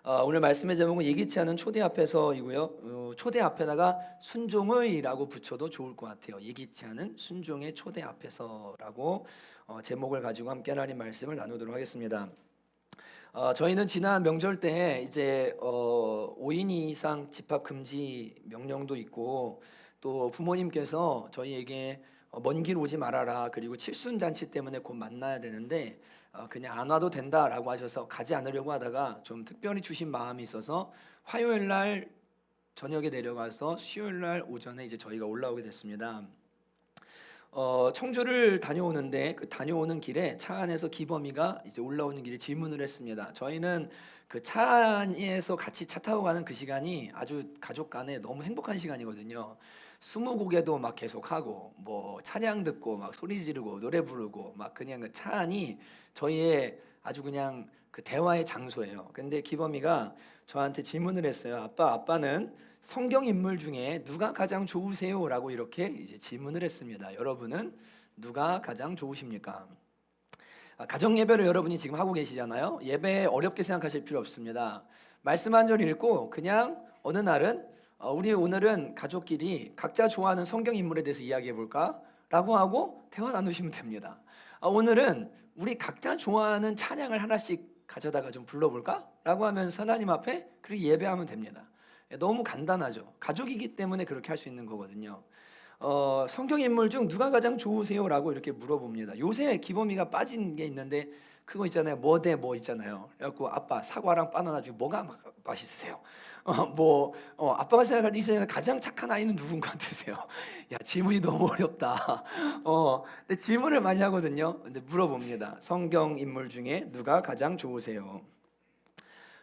오늘 말씀의 제목은 예기치 않은 초대 앞에서이고요. 초대 앞에다가 순종을이라고 붙여도 좋을 것 같아요. 예기치 않은 순종의 초대 앞에서라고 제목을 가지고 함께 하나님 말씀을 나누도록 하겠습니다. 저희는 지난 명절 때 이제 5인 이상 집합 금지 명령도 있고 또 부모님께서 저희에게 먼 길 오지 말아라, 그리고 칠순잔치 때문에 곧 만나야 되는데 그냥 안 와도 된다라고 하셔서 가지 않으려고 하다가 좀 특별히 주신 마음이 있어서 화요일 날 저녁에 내려가서 수요일 날 오전에 이제 저희가 올라오게 됐습니다. 청주를 다녀오는데 그 다녀오는 길에 차 안에서 기범이가 이제 올라오는 길에 질문을 했습니다. 저희는 그 차 안에서 같이 차 타고 가는 그 시간이 아주 가족 간에 너무 행복한 시간이거든요. 스무고개도 막 계속하고 뭐 찬양 듣고 막 소리 지르고 노래 부르고 막 그냥 그 차 안이 저희의 아주 그냥 그 대화의 장소예요. 근데 기범이가 저한테 질문을 했어요. 아빠는 성경 인물 중에 누가 가장 좋으세요? 라고 이렇게 이제 질문을 했습니다. 여러분은 누가 가장 좋으십니까? 가정 예배를 여러분이 지금 하고 계시잖아요. 예배 어렵게 생각하실 필요 없습니다. 말씀 한 절 읽고 그냥 어느 날은 우리 오늘은 가족끼리 각자 좋아하는 성경 인물에 대해서 이야기해 볼까? 라고 하고 대화 나누시면 됩니다. 오늘은 우리 각자 좋아하는 찬양을 하나씩 가져다가 좀 불러볼까? 라고 하면서 하나님 앞에 그렇게 예배하면 됩니다. 너무 간단하죠. 가족이기 때문에 그렇게 할 수 있는 거거든요. 성경 인물 중 누가 가장 좋으세요? 라고 이렇게 물어봅니다. 요새 기범이가 빠진 게 있는데 그거 있잖아요. 뭐 대 뭐 있잖아요. 그래갖고 아빠 사과랑 바나나 중에 뭐가 맛있으세요? 아빠가 생각할 때 이 세상에 가장 착한 아이는 누군 것 같으세요? 야, 질문이 너무 어렵다. 근데 질문을 많이 하거든요. 근데 물어봅니다. 성경 인물 중에 누가 가장 좋으세요?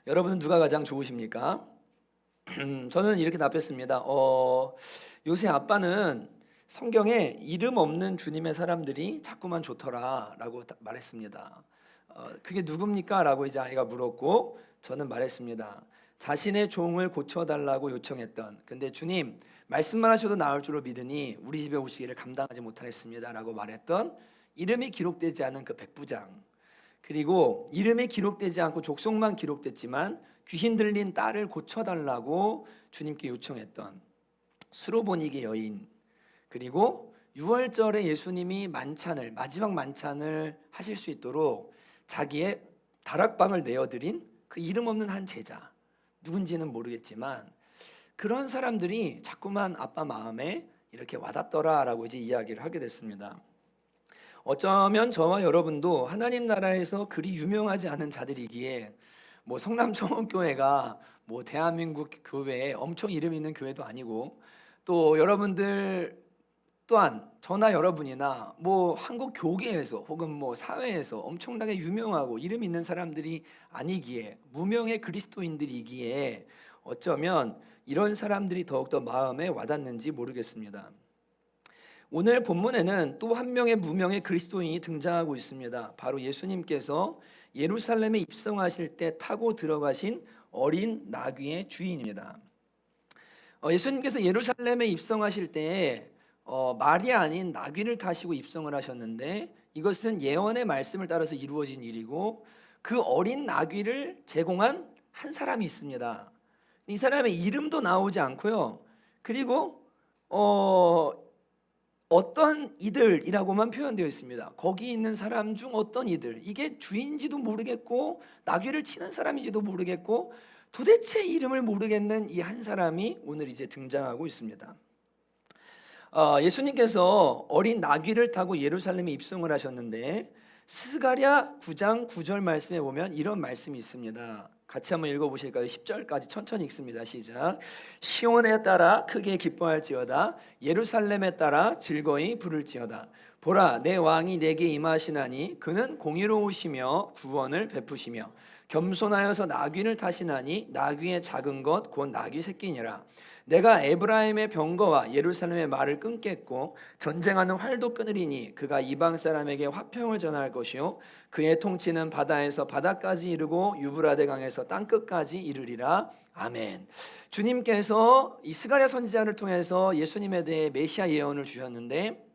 여러분은 누가 가장 좋으십니까? 저는 이렇게 답했습니다. 요새 아빠는 성경에 이름 없는 주님의 사람들이 자꾸만 좋더라라고 말했습니다. 그게 누굽니까? 라고 이제 아이가 물었고 저는 말했습니다. 자신의 종을 고쳐달라고 요청했던, 근데 주님 말씀만 하셔도 나을 줄로 믿으니 우리 집에 오시기를 감당하지 못하겠습니다 라고 말했던 이름이 기록되지 않은 그 백부장, 그리고 이름이 기록되지 않고 족속만 기록됐지만 귀신 들린 딸을 고쳐달라고 주님께 요청했던 수로보니게 여인, 그리고 6월절에 예수님이 마지막 만찬을 하실 수 있도록 자기의 다락방을 내어드린 그 이름 없는 한 제자, 누군지는 모르겠지만 그런 사람들이 자꾸만 아빠 마음에 이렇게 와닿더라라고 이제 이야기를 하게 됐습니다. 어쩌면 저와 여러분도 하나님 나라에서 그리 유명하지 않은 자들이기에 뭐 성남청원교회가 뭐 대한민국 교회에 엄청 이름 있는 교회도 아니고, 또 여러분들 또한 저나 여러분이나 뭐 한국 교계에서 혹은 뭐 사회에서 엄청나게 유명하고 이름 있는 사람들이 아니기에 무명의 그리스도인들이기에 어쩌면 이런 사람들이 더욱더 마음에 와닿는지 모르겠습니다. 오늘 본문에는 또 한 명의 무명의 그리스도인이 등장하고 있습니다. 바로 예수님께서 예루살렘에 입성하실 때 타고 들어가신 어린 나귀의 주인입니다. 예수님께서 예루살렘에 입성하실 때 말이 아닌 나귀를 타시고 입성을 하셨는데 이것은 예언의 말씀을 따라서 이루어진 일이고 그 어린 나귀를 제공한 한 사람이 있습니다. 이 사람의 이름도 나오지 않고요. 그리고 어떤 이들이라고만 표현되어 있습니다. 거기 있는 사람 중 어떤 이들, 이게 주인지도 모르겠고 나귀를 치는 사람인지도 모르겠고 도대체 이름을 모르겠는 이 한 사람이 오늘 이제 등장하고 있습니다. 예수님께서 어린 나귀를 타고 예루살렘에 입성을 하셨는데 스가랴 9장 9절 말씀에 보면 이런 말씀이 있습니다. 같이 한번 읽어보실까요? 10절까지 천천히 읽습니다. 시작. 시온에 따라 크게 기뻐할지어다. 예루살렘에 따라 즐거이 부를지어다. 보라, 내 왕이 내게 임하시나니 그는 공의로우시며 구원을 베푸시며 겸손하여서 나귀를 타시나니 나귀의 작은 것 곧 나귀 새끼니라. 내가 에브라임의 병거와 예루살렘의 말을 끊겠고 전쟁하는 활도 끊으리니 그가 이방 사람에게 화평을 전할 것이요 그의 통치는 바다에서 바다까지 이르고 유브라데 강에서 땅끝까지 이르리라. 아멘. 주님께서 이 스가랴 선지자를 통해서 예수님에 대해 메시아 예언을 주셨는데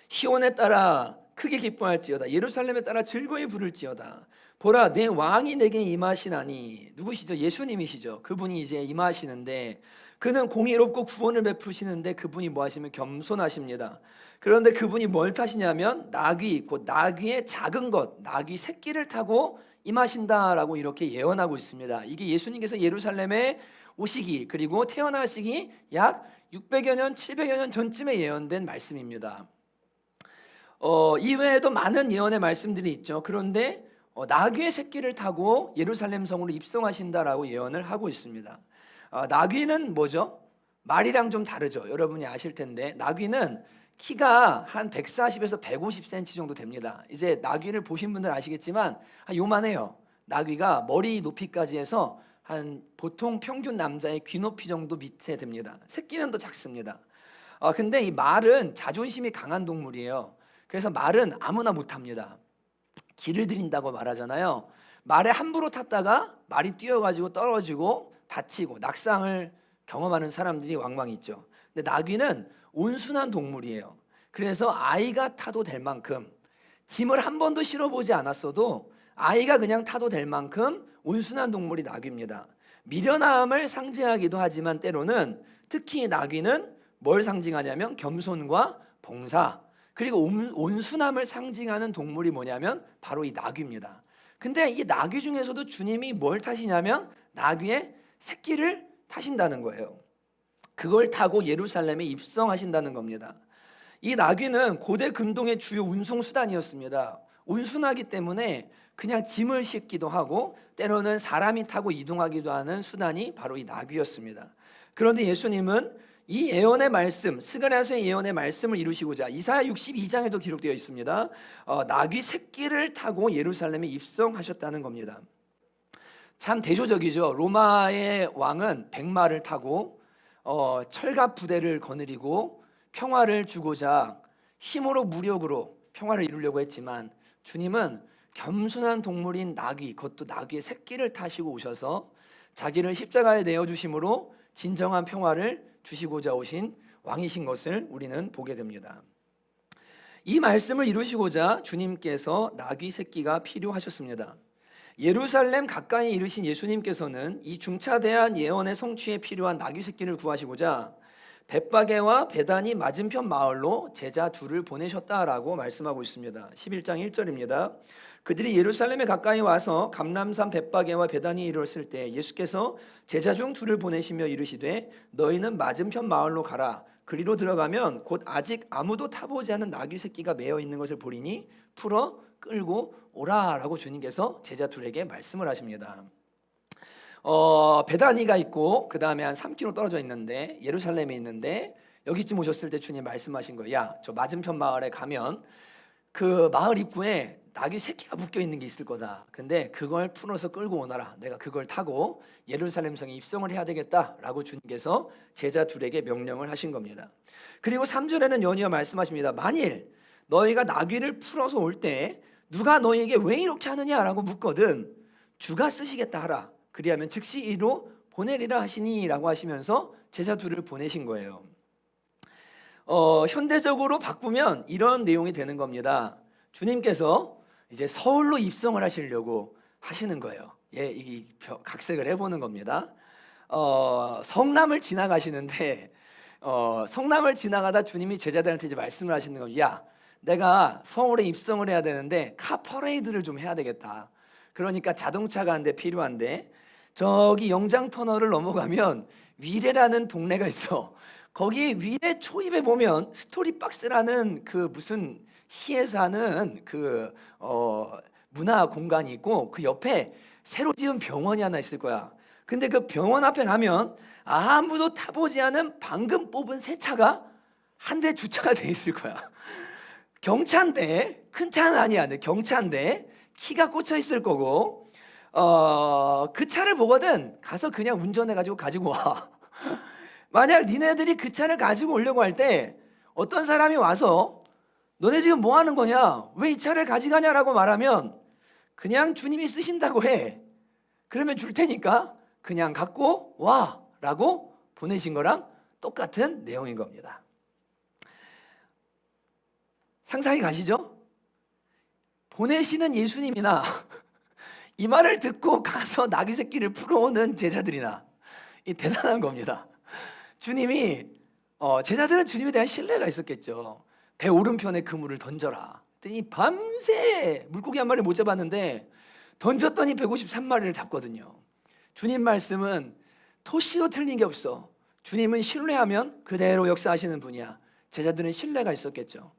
시온에 따라 크게 기뻐할지어다. 예루살렘에 따라 즐거이 부를지어다. 보라 내 왕이 내게 임하시나니. 누구시죠? 예수님이시죠. 그분이 이제 임하시는데 그는 공의롭고 구원을 베푸시는데 그분이 뭐 하시면 겸손하십니다. 그런데 그분이 뭘 타시냐면 나귀, 곧 나귀의 작은 것, 나귀 새끼를 타고 임하신다라고 이렇게 예언하고 있습니다. 이게 예수님께서 예루살렘에 오시기 그리고 태어나시기 약 600여 년, 700여 년 전쯤에 예언된 말씀입니다. 이외에도 많은 예언의 말씀들이 있죠. 그런데 나귀의 새끼를 타고 예루살렘 성으로 입성하신다라고 예언을 하고 있습니다. 나귀는 뭐죠? 말이랑 좀 다르죠. 여러분이 아실 텐데 나귀는 키가 한 140에서 150cm 정도 됩니다. 이제 나귀를 보신 분들 아시겠지만 요만해요. 나귀가 머리 높이까지 해서 한 보통 평균 남자의 귀 높이 정도 밑에 됩니다. 새끼는 더 작습니다. 근데 이 말은 자존심이 강한 동물이에요. 그래서 말은 아무나 못합니다. 길을 들인다고 말하잖아요. 말에 함부로 탔다가 말이 뛰어가지고 떨어지고 다치고 낙상을 경험하는 사람들이 왕왕 있죠. 근데 나귀는 온순한 동물이에요. 그래서 아이가 타도 될 만큼 짐을 한 번도 실어보지 않았어도 아이가 그냥 타도 될 만큼 온순한 동물이 나귀입니다. 미련함을 상징하기도 하지만 때로는 특히 나귀는 뭘 상징하냐면 겸손과 봉사 그리고 온순함을 상징하는 동물이 뭐냐면 바로 이 나귀입니다. 근데 이 나귀 중에서도 주님이 뭘 타시냐면 나귀의 새끼를 타신다는 거예요. 그걸 타고 예루살렘에 입성하신다는 겁니다. 이 나귀는 고대 근동의 주요 운송 수단이었습니다. 온순하기 때문에 그냥 짐을 싣기도 하고 때로는 사람이 타고 이동하기도 하는 수단이 바로 이 나귀였습니다. 그런데 예수님은 이 예언의 말씀, 스가랴서의 예언의 말씀을 이루시고자 이사야 62장에도 기록되어 있습니다. 나귀 새끼를 타고 예루살렘에 입성하셨다는 겁니다. 참 대조적이죠. 로마의 왕은 백마를 타고 철갑 부대를 거느리고 평화를 주고자 힘으로 무력으로 평화를 이루려고 했지만 주님은 겸손한 동물인 나귀, 그것도 나귀의 새끼를 타시고 오셔서 자기를 십자가에 내어주심으로 진정한 평화를 주시고자 오신 왕이신 것을 우리는 보게 됩니다. 이 말씀을 이루시고자 주님께서 나귀 새끼가 필요하셨습니다. 예루살렘 가까이 이르신 예수님께서는 이 중차대한 예언의 성취에 필요한 나귀 새끼를 구하시고자 벳바게와 베다니 맞은편 마을로 제자 둘을 보내셨다라고 말씀하고 있습니다. 11장 1절입니다. 그들이 예루살렘에 가까이 와서 감람산 벳바게와 베다니에 이르렀을 때 예수께서 제자 중 둘을 보내시며 이르시되 너희는 맞은편 마을로 가라. 그리로 들어가면 곧 아직 아무도 타보지 않은 나귀 새끼가 매어 있는 것을 보리니 풀어 끌고 오라라고 주님께서 제자 둘에게 말씀을 하십니다. 베다니가 있고 그 다음에 한 3km 떨어져 있는데 예루살렘에 있는데 여기쯤 오셨을 때 주님 말씀하신 거예요. 야, 저 맞은편 마을에 가면 그 마을 입구에 나귀 새끼가 묶여 있는 게 있을 거다. 근데 그걸 풀어서 끌고 오너라. 내가 그걸 타고 예루살렘 성에 입성을 해야 되겠다라고 주님께서 제자 둘에게 명령을 하신 겁니다. 그리고 3절에는 연이어 말씀하십니다. 만일 너희가 나귀를 풀어서 올 때 누가 너희에게 왜 이렇게 하느냐라고 묻거든 주가 쓰시겠다 하라. 그리하면 즉시 이로 보내리라 하시니라고 하시면서 제자 둘을 보내신 거예요. 현대적으로 바꾸면 이런 내용이 되는 겁니다. 주님께서 이제 서울로 입성을 하시려고 하시는 거예요. 예, 이 각색을 해보는 겁니다. 성남을 지나가시는데 성남을 지나가다 주님이 제자들한테 이제 말씀을 하시는 겁니다. 야, 내가 서울에 입성을 해야 되는데 카 퍼레이드를 좀 해야 되겠다. 그러니까 자동차가 한 대 필요한데 저기 영장터널을 넘어가면 위례라는 동네가 있어. 거기 위례 초입에 보면 스토리박스라는 그 무슨 시에 사는 그 문화 공간이 있고 그 옆에 새로 지은 병원이 하나 있을 거야. 근데 그 병원 앞에 가면 아무도 타보지 않은 방금 뽑은 새 차가 한 대 주차가 돼 있을 거야. 경차인데 큰 차는 아니야. 근데 경차인데 키가 꽂혀 있을 거고 그 차를 보거든 가서 그냥 운전해가지고 가지고 와. 만약 니네들이 그 차를 가지고 오려고 할 때 어떤 사람이 와서 너네 지금 뭐 하는 거냐? 왜 이 차를 가져가냐라고 말하면 그냥 주님이 쓰신다고 해. 그러면 줄 테니까 그냥 갖고 와 라고 보내신 거랑 똑같은 내용인 겁니다. 상상이 가시죠? 보내시는 예수님이나 이 말을 듣고 가서 나귀 새끼를 풀어오는 제자들이나, 이 대단한 겁니다. 주님이 제자들은 주님에 대한 신뢰가 있었겠죠. 배 오른편에 그물을 던져라. 그랬더니 밤새 물고기 한 마리 못 잡았는데 던졌더니 153마리를 잡거든요. 주님 말씀은 토시도 틀린 게 없어. 주님은 신뢰하면 그대로 역사하시는 분이야. 제자들은 신뢰가 있었겠죠.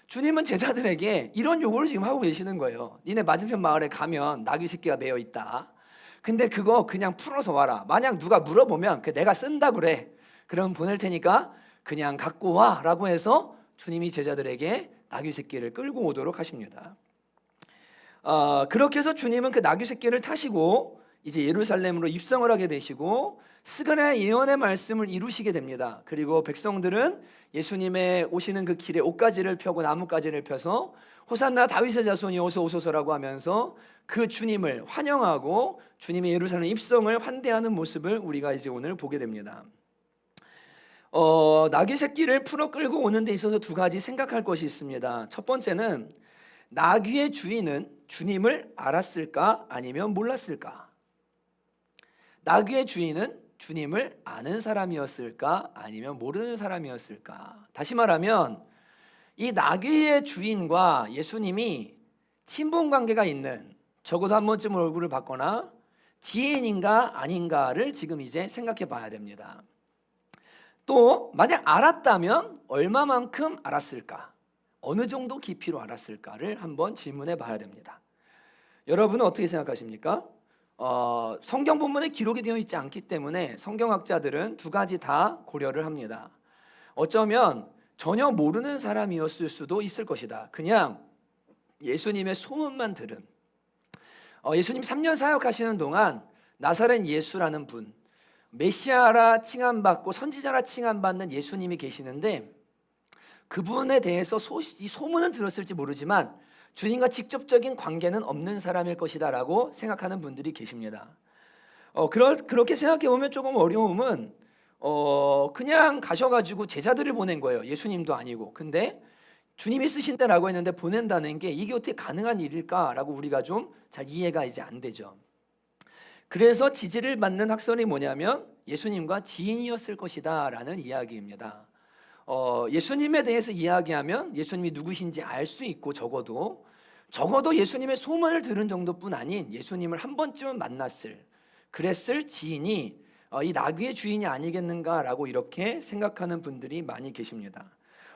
주님은 제자들에게 이런 요구를 지금 하고 계시는 거예요. 니네 맞은편 마을에 가면 나귀 새끼가 매여 있다. 근데 그거 그냥 풀어서 와라. 만약 누가 물어보면 내가 쓴다 그래. 그럼 보낼 테니까 그냥 갖고 와 라고 해서 주님이 제자들에게 나귀 새끼를 끌고 오도록 하십니다. 그렇게 해서 주님은 그 나귀 새끼를 타시고 이제 예루살렘으로 입성을 하게 되시고 스가랴 예언의 말씀을 이루시게 됩니다. 그리고 백성들은 예수님의 오시는 그 길에 옷가지를 펴고 나뭇가지를 펴서 호산나 다윗의 자손이 어서 오소서라고 하면서 그 주님을 환영하고 주님의 예루살렘 입성을 환대하는 모습을 우리가 이제 오늘 보게 됩니다. 나귀 새끼를 풀어 끌고 오는 데 있어서 두 가지 생각할 것이 있습니다. 첫 번째는 나귀의 주인은 주님을 알았을까 아니면 몰랐을까? 나귀의 주인은 주님을 아는 사람이었을까 아니면 모르는 사람이었을까? 다시 말하면 이 나귀의 주인과 예수님이 친분 관계가 있는, 적어도 한 번쯤 얼굴을 봤거나 지인인가 아닌가를 지금 이제 생각해 봐야 됩니다. 또 만약 알았다면 얼마만큼 알았을까? 어느 정도 깊이로 알았을까를 한번 질문해 봐야 됩니다. 여러분은 어떻게 생각하십니까? 성경 본문에 기록이 되어 있지 않기 때문에 성경학자들은 두 가지 다 고려를 합니다. 어쩌면 전혀 모르는 사람이었을 수도 있을 것이다. 그냥 예수님의 소문만 들은, 예수님 3년 사역하시는 동안 나사렛 예수라는 분, 메시아라 칭함받고 선지자라 칭함받는 예수님이 계시는데 그분에 대해서 이 소문은 들었을지 모르지만 주님과 직접적인 관계는 없는 사람일 것이다 라고 생각하는 분들이 계십니다. 그렇게 생각해 보면 조금 어려움은 그냥 가셔가지고 제자들을 보낸 거예요. 예수님도 아니고. 근데 주님이 쓰신다라고 했는데 보낸다는 게 이게 어떻게 가능한 일일까라고 우리가 좀 잘 이해가 이제 안 되죠. 그래서 지지를 받는 학설이 뭐냐면 예수님과 지인이었을 것이다 라는 이야기입니다. 예수님에 대해서 이야기하면 예수님이 누구신지 알 수 있고 적어도 예수님의 소문을 들은 정도뿐 아닌 예수님을 한 번쯤은 만났을, 그랬을 지인이 이 나귀의 주인이 아니겠는가라고 이렇게 생각하는 분들이 많이 계십니다.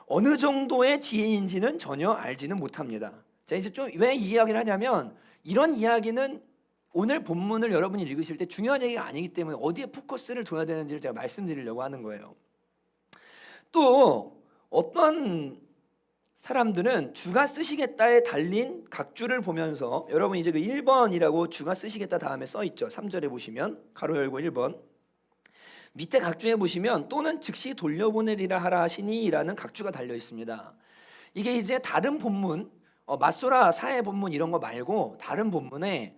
어느 정도의 지인인지는 전혀 알지는 못합니다. 자, 이제 좀 왜 이 이야기를 하냐면 이런 이야기는 오늘 본문을 여러분이 읽으실 때 중요한 얘기가 아니기 때문에 어디에 포커스를 둬야 되는지를 제가 말씀드리려고 하는 거예요. 또 어떤 사람들은 주가 쓰시겠다에 달린 각주를 보면서, 여러분 이제 그 1번이라고 주가 쓰시겠다 다음에 써 있죠. 3절에 보시면 가로 열고 1번 밑에 각주에 보시면 또는 즉시 돌려보내리라 하라 하시니 라는 각주가 달려 있습니다. 이게 이제 다른 본문, 맞소라 사회 본문 이런 거 말고 다른 본문에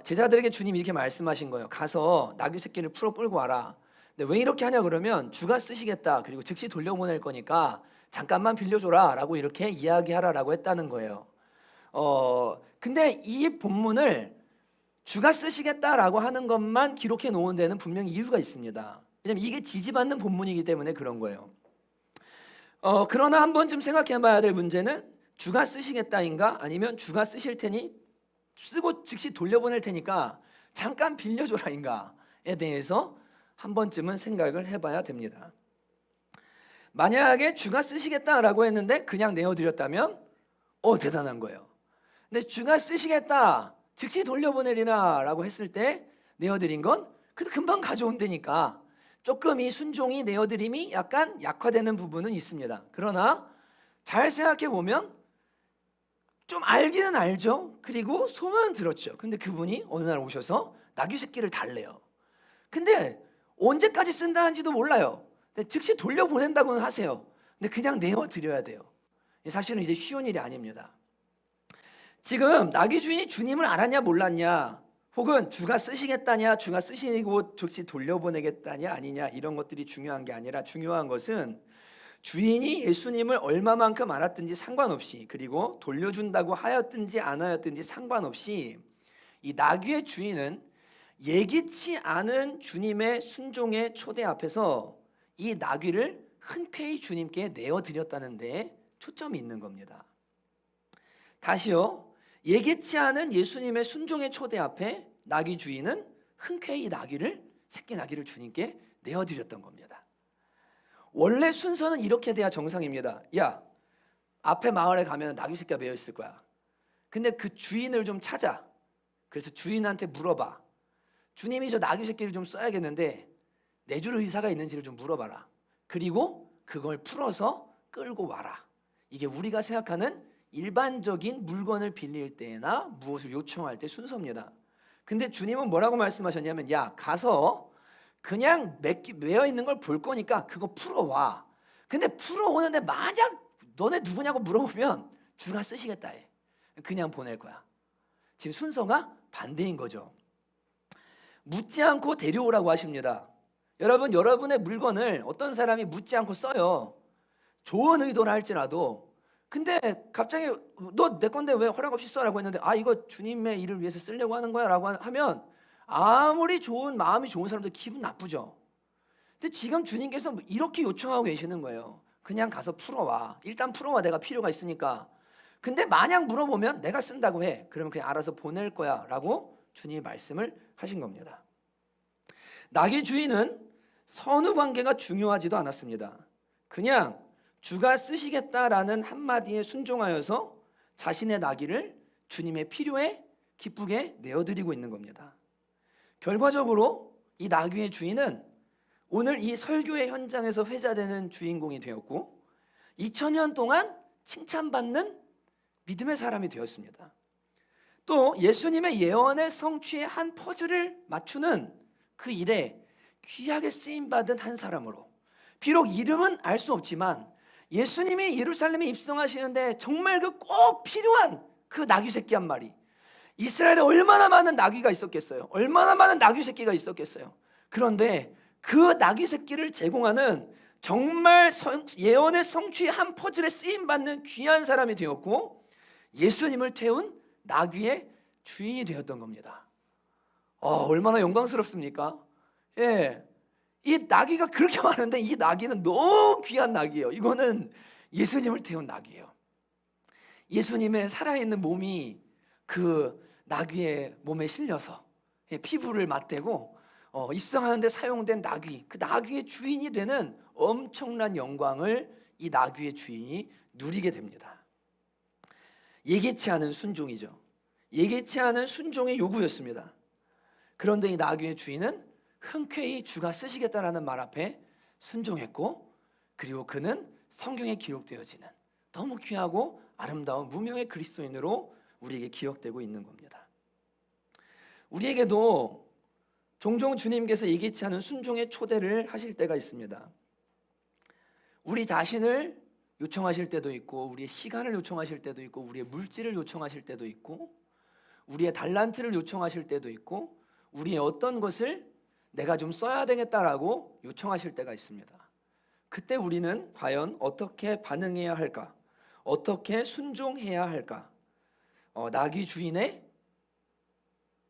제자들에게 주님이 이렇게 말씀하신 거예요. 가서 나귀 새끼를 풀어 끌고 와라. 근데 왜 이렇게 하냐 그러면 주가 쓰시겠다, 그리고 즉시 돌려보낼 거니까 잠깐만 빌려줘라 라고 이렇게 이야기하라라고 했다는 거예요. 근데 이 본문을 주가 쓰시겠다라고 하는 것만 기록해 놓은 데는 분명히 이유가 있습니다. 왜냐면 이게 지지받는 본문이기 때문에 그런 거예요. 그러나 한 번쯤 생각해 봐야 될 문제는 주가 쓰시겠다인가 아니면 주가 쓰실 테니 쓰고 즉시 돌려보낼 테니까 잠깐 빌려줘라인가에 대해서 한 번쯤은 생각을 해봐야 됩니다. 만약에 주가 쓰시겠다라고 했는데 그냥 내어드렸다면 대단한 거예요. 근데 주가 쓰시겠다, 즉시 돌려보내리라 라고 했을 때 내어드린 건 그래도 금방 가져온다니까 조금 이 순종이, 내어드림이 약간 약화되는 부분은 있습니다. 그러나 잘 생각해 보면 좀 알기는 알죠. 그리고 소문은 들었죠. 근데 그분이 어느 날 오셔서 나귀 새끼를 달래요. 근데 언제까지 쓴다는지도 몰라요. 근데 즉시 돌려보낸다고는 하세요. 근데 그냥 내어드려야 돼요. 사실은 이제 쉬운 일이 아닙니다. 지금 나귀 주인이 주님을 알았냐 몰랐냐, 혹은 주가 쓰시겠다냐, 주가 쓰시고 즉시 돌려보내겠다냐 아니냐, 이런 것들이 중요한 게 아니라 중요한 것은 주인이 예수님을 얼마만큼 알았든지 상관없이, 그리고 돌려준다고 하였든지 안 하였든지 상관없이 이 나귀의 주인은 예기치 않은 주님의 순종의 초대 앞에서 이 나귀를 흔쾌히 주님께 내어드렸다는 데 초점이 있는 겁니다. 다시요, 예기치 않은 예수님의 순종의 초대 앞에 나귀 주인은 흔쾌히 새끼 나귀를 주님께 내어드렸던 겁니다. 원래 순서는 이렇게 돼야 정상입니다. 야, 앞에 마을에 가면 나귀 새끼가 매여 있을 거야. 근데 그 주인을 좀 찾아. 그래서 주인한테 물어봐. 주님이 저 나귀 새끼를 좀 써야겠는데 내줄 의사가 있는지를 좀 물어봐라. 그리고 그걸 풀어서 끌고 와라. 이게 우리가 생각하는 일반적인 물건을 빌릴 때나 무엇을 요청할 때 순서입니다. 근데 주님은 뭐라고 말씀하셨냐면, 야, 가서 그냥 매여 있는 걸 볼 거니까 그거 풀어와. 근데 풀어오는데 만약 너네 누구냐고 물어보면 주가 쓰시겠다 해. 그냥 보낼 거야. 지금 순서가 반대인 거죠. 묻지 않고 데려오라고 하십니다. 여러분, 여러분의 물건을 어떤 사람이 묻지 않고 써요. 좋은 의도를 할지라도. 근데 갑자기 너 내 건데 왜 허락 없이 써라고 했는데, 아, 이거 주님의 일을 위해서 쓰려고 하는 거야 라고 하면 아무리 좋은 마음이 좋은 사람도 기분 나쁘죠. 근데 지금 주님께서 이렇게 요청하고 계시는 거예요. 그냥 가서 풀어와. 일단 풀어와. 내가 필요가 있으니까. 근데 만약 물어보면 내가 쓴다고 해. 그러면 그냥 알아서 보낼 거야 라고 주님이 말씀을 하신 겁니다. 나귀 주인은 선후 관계가 중요하지도 않았습니다. 그냥 주가 쓰시겠다라는 한마디에 순종하여서 자신의 나귀를 주님의 필요에 기쁘게 내어드리고 있는 겁니다. 결과적으로 이 나귀의 주인은 오늘 이 설교의 현장에서 회자되는 주인공이 되었고 2000년 동안 칭찬받는 믿음의 사람이 되었습니다. 또 예수님의 예언의 성취의 한 퍼즐을 맞추는 그 일에 귀하게 쓰임받은 한 사람으로, 비록 이름은 알 수 없지만 예수님이 예루살렘에 입성하시는데 정말 그 꼭 필요한 그 나귀 새끼 한 마리, 이스라엘에 얼마나 많은 나귀가 있었겠어요. 얼마나 많은 나귀 새끼가 있었겠어요. 그런데 그 나귀 새끼를 제공하는 정말 예언의 성취의 한 퍼즐에 쓰임받는 귀한 사람이 되었고 예수님을 태운 나귀의 주인이 되었던 겁니다. 얼마나 영광스럽습니까? 예, 이 나귀가 그렇게 많은데 이 나귀는 너무 귀한 나귀예요. 이거는 예수님을 태운 나귀예요. 예수님의 살아있는 몸이 그 나귀의 몸에 실려서 피부를 맞대고 입성하는 데 사용된 나귀, 그 나귀의 주인이 되는 엄청난 영광을 이 나귀의 주인이 누리게 됩니다. 예기치 않은 순종이죠. 예기치 않은 순종의 요구였습니다. 그런데 이 나귀의 주인은 흔쾌히 주가 쓰시겠다라는 말 앞에 순종했고, 그리고 그는 성경에 기록되어지는 너무 귀하고 아름다운 무명의 그리스도인으로 우리에게 기억되고 있는 겁니다. 우리에게도 종종 주님께서 예기치 않은 순종의 초대를 하실 때가 있습니다. 우리 자신을 요청하실 때도 있고, 우리의 시간을 요청하실 때도 있고, 우리의 물질을 요청하실 때도 있고, 우리의 달란트를 요청하실 때도 있고, 우리의 어떤 것을 내가 좀 써야 되겠다라고 요청하실 때가 있습니다. 그때 우리는 과연 어떻게 반응해야 할까? 어떻게 순종해야 할까? 나귀 주인의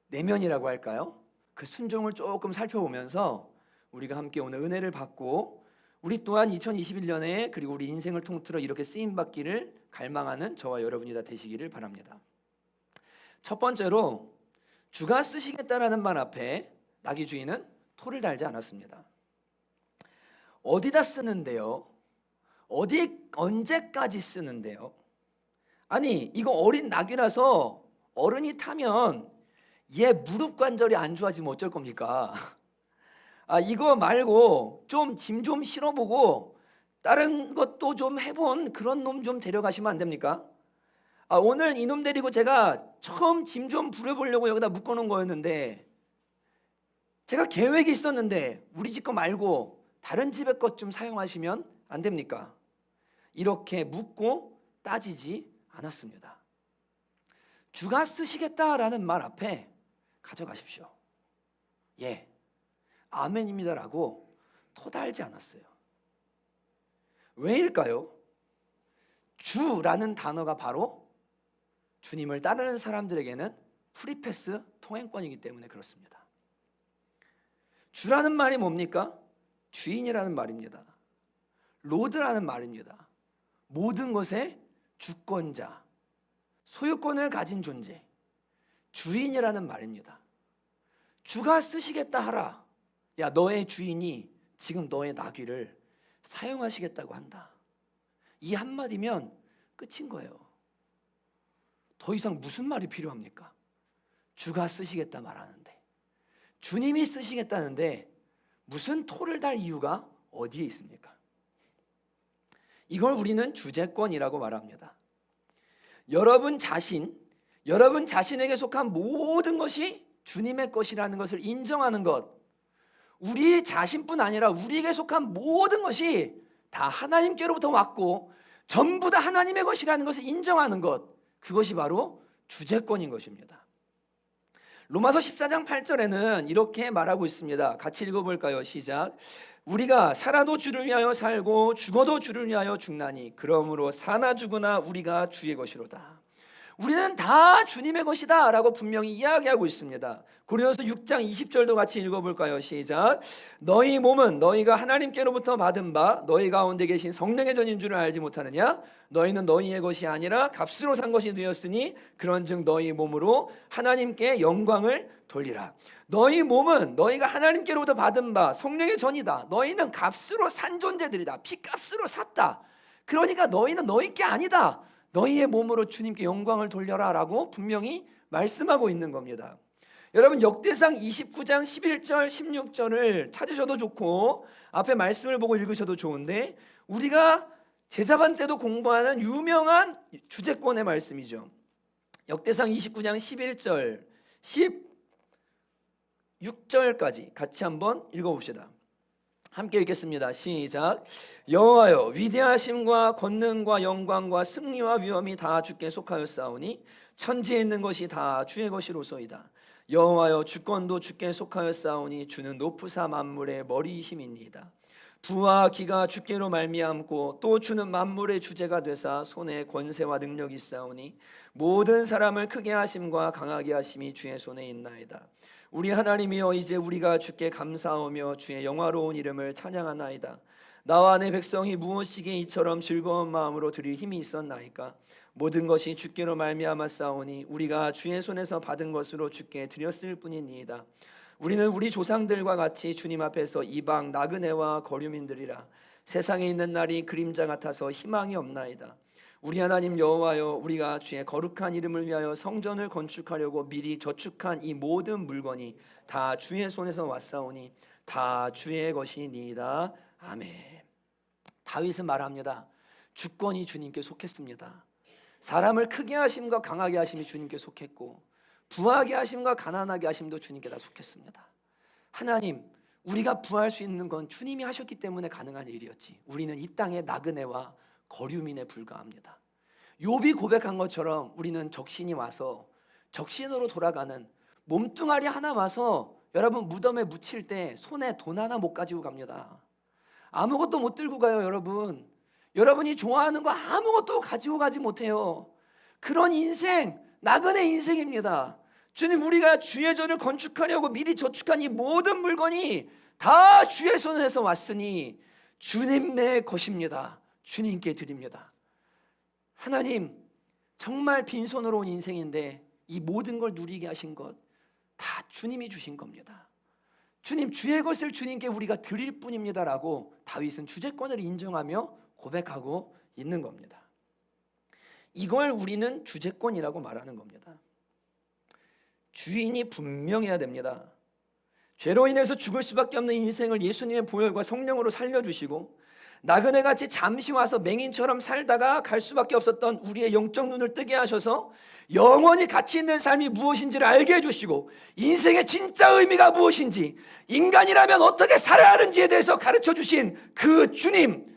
내면이라고 할까요? 그 순종을 조금 살펴보면서 우리가 함께 오늘 은혜를 받고 우리 또한 2021년에 그리고 우리 인생을 통틀어 이렇게 쓰임받기를 갈망하는 저와 여러분이 다 되시기를 바랍니다. 첫 번째로, 주가 쓰시겠다라는 말 앞에 나귀 주인은 토를 달지 않았습니다. 어디다 쓰는데요? 언제까지 쓰는데요? 아니, 이거 어린 나귀라서 어른이 타면 얘 무릎 관절이 안 좋아지면 어쩔 겁니까? 이거 말고 좀 짐 좀 실어보고 다른 것도 좀 해본 그런 놈 좀 데려가시면 안 됩니까? 오늘 이놈 데리고 제가 처음 짐 좀 부려보려고 여기다 묶어놓은 거였는데, 제가 계획이 있었는데 우리 집 거 말고 다른 집의 것 좀 사용하시면 안 됩니까? 이렇게 묻고 따지지 않았습니다. 주가 쓰시겠다라는 말 앞에 가져가십시오. 예, 아멘입니다라고 토달지 않았어요. 왜일까요? 주라는 단어가 바로 주님을 따르는 사람들에게는 프리패스 통행권이기 때문에 그렇습니다. 주라는 말이 뭡니까? 주인이라는 말입니다. 로드라는 말입니다. 모든 것의 주권자, 소유권을 가진 존재, 주인이라는 말입니다. 주가 쓰시겠다 하라. 야, 너의 주인이 지금 너의 나귀를 사용하시겠다고 한다. 이 한마디면 끝인 거예요. 더 이상 무슨 말이 필요합니까? 주가 쓰시겠다 말하는데, 주님이 쓰시겠다는데 무슨 토를 달 이유가 어디에 있습니까? 이걸 우리는 주재권이라고 말합니다. 여러분 자신에게 속한 모든 것이 주님의 것이라는 것을 인정하는 것, 우리 자신뿐 아니라 우리에게 속한 모든 것이 다 하나님께로부터 왔고 전부 다 하나님의 것이라는 것을 인정하는 것, 그것이 바로 주재권인 것입니다. 로마서 14장 8절에는 이렇게 말하고 있습니다. 같이 읽어볼까요? 시작. 우리가 살아도 주를 위하여 살고 죽어도 주를 위하여 죽나니 그러므로 사나 죽으나 우리가 주의 것이로다. 우리는 다 주님의 것이다 라고 분명히 이야기하고 있습니다. 고린도서 6장 20절도 같이 읽어볼까요? 시작. 너희 몸은 너희가 하나님께로부터 받은 바 너희 가운데 계신 성령의 전인 줄을 알지 못하느냐? 너희는 너희의 것이 아니라 값으로 산 것이 되었으니 그런즉 너희 몸으로 하나님께 영광을 돌리라. 너희 몸은 너희가 하나님께로부터 받은 바 성령의 전이다. 너희는 값으로 산 존재들이다. 피값으로 샀다. 그러니까 너희는 너희 게 아니다. 너희의 몸으로 주님께 영광을 돌려라 라고 분명히 말씀하고 있는 겁니다. 여러분, 역대상 29장 11절 16절을 찾으셔도 좋고 앞에 말씀을 보고 읽으셔도 좋은데, 우리가 제자반 때도 공부하는 유명한 주재권의 말씀이죠. 역대상 29장 11절 16절까지 같이 한번 읽어봅시다. 함께 읽겠습니다. 시작. 여호와여, 위대하심과 권능과 영광과 승리와 위엄이 다 주께 속하였사오니 천지에 있는 것이 다 주의 것이로소이다. 여호와여, 주권도 주께 속하였사오니 주는 높으사 만물의 머리이심이니이다. 부와 기가 주께로 말미암고 또 주는 만물의 주제가 되사 손에 권세와 능력이 있사오니 모든 사람을 크게 하심과 강하게 하심이 주의 손에 있나이다. 우리 하나님이여, 이제 우리가 주께 감사하며 주의 영화로운 이름을 찬양하나이다. 나와 내 백성이 무엇이기에 이처럼 즐거운 마음으로 드릴 힘이 있었나이까? 모든 것이 주께로 말미암았사오니 우리가 주의 손에서 받은 것으로 주께 드렸을 뿐이니이다. 우리는 우리 조상들과 같이 주님 앞에서 이방 나그네와 거류민들이라. 세상에 있는 날이 그림자 같아서 희망이 없나이다. 우리 하나님 여호와여, 우리가 주의 거룩한 이름을 위하여 성전을 건축하려고 미리 저축한 이 모든 물건이 다 주의 손에서 왔사오니 다 주의 것이니이다. 아멘. 다윗은 말합니다. 주권이 주님께 속했습니다. 사람을 크게 하심과 강하게 하심이 주님께 속했고 부하게 하심과 가난하게 하심도 주님께 다 속했습니다. 하나님, 우리가 부할 수 있는 건 주님이 하셨기 때문에 가능한 일이었지, 우리는 이 땅의 나그네와 거류민에 불과합니다. 욥이 고백한 것처럼 우리는 적신이 와서 적신으로 돌아가는 몸뚱아리 하나 와서 여러분 무덤에 묻힐 때 손에 돈 하나 못 가지고 갑니다. 아무것도 못 들고 가요. 여러분이 좋아하는 거 아무것도 가지고 가지 못해요. 그런 인생, 나그네 인생입니다. 주님, 우리가 주의 전을 건축하려고 미리 저축한 이 모든 물건이 다 주의 손에서 왔으니 주님의 것입니다. 주님께 드립니다. 하나님, 정말 빈손으로 온 인생인데 이 모든 걸 누리게 하신 것 다 주님이 주신 겁니다. 주님, 주의 것을 주님께 우리가 드릴 뿐입니다 라고 다윗은 주재권을 인정하며 고백하고 있는 겁니다. 이걸 우리는 주재권이라고 말하는 겁니다. 주인이 분명해야 됩니다. 죄로 인해서 죽을 수밖에 없는 인생을 예수님의 보혈과 성령으로 살려주시고 나그네같이 잠시 와서 맹인처럼 살다가 갈 수밖에 없었던 우리의 영적 눈을 뜨게 하셔서 영원히 가치 있는 삶이 무엇인지를 알게 해주시고 인생의 진짜 의미가 무엇인지, 인간이라면 어떻게 살아야 하는지에 대해서 가르쳐주신 그 주님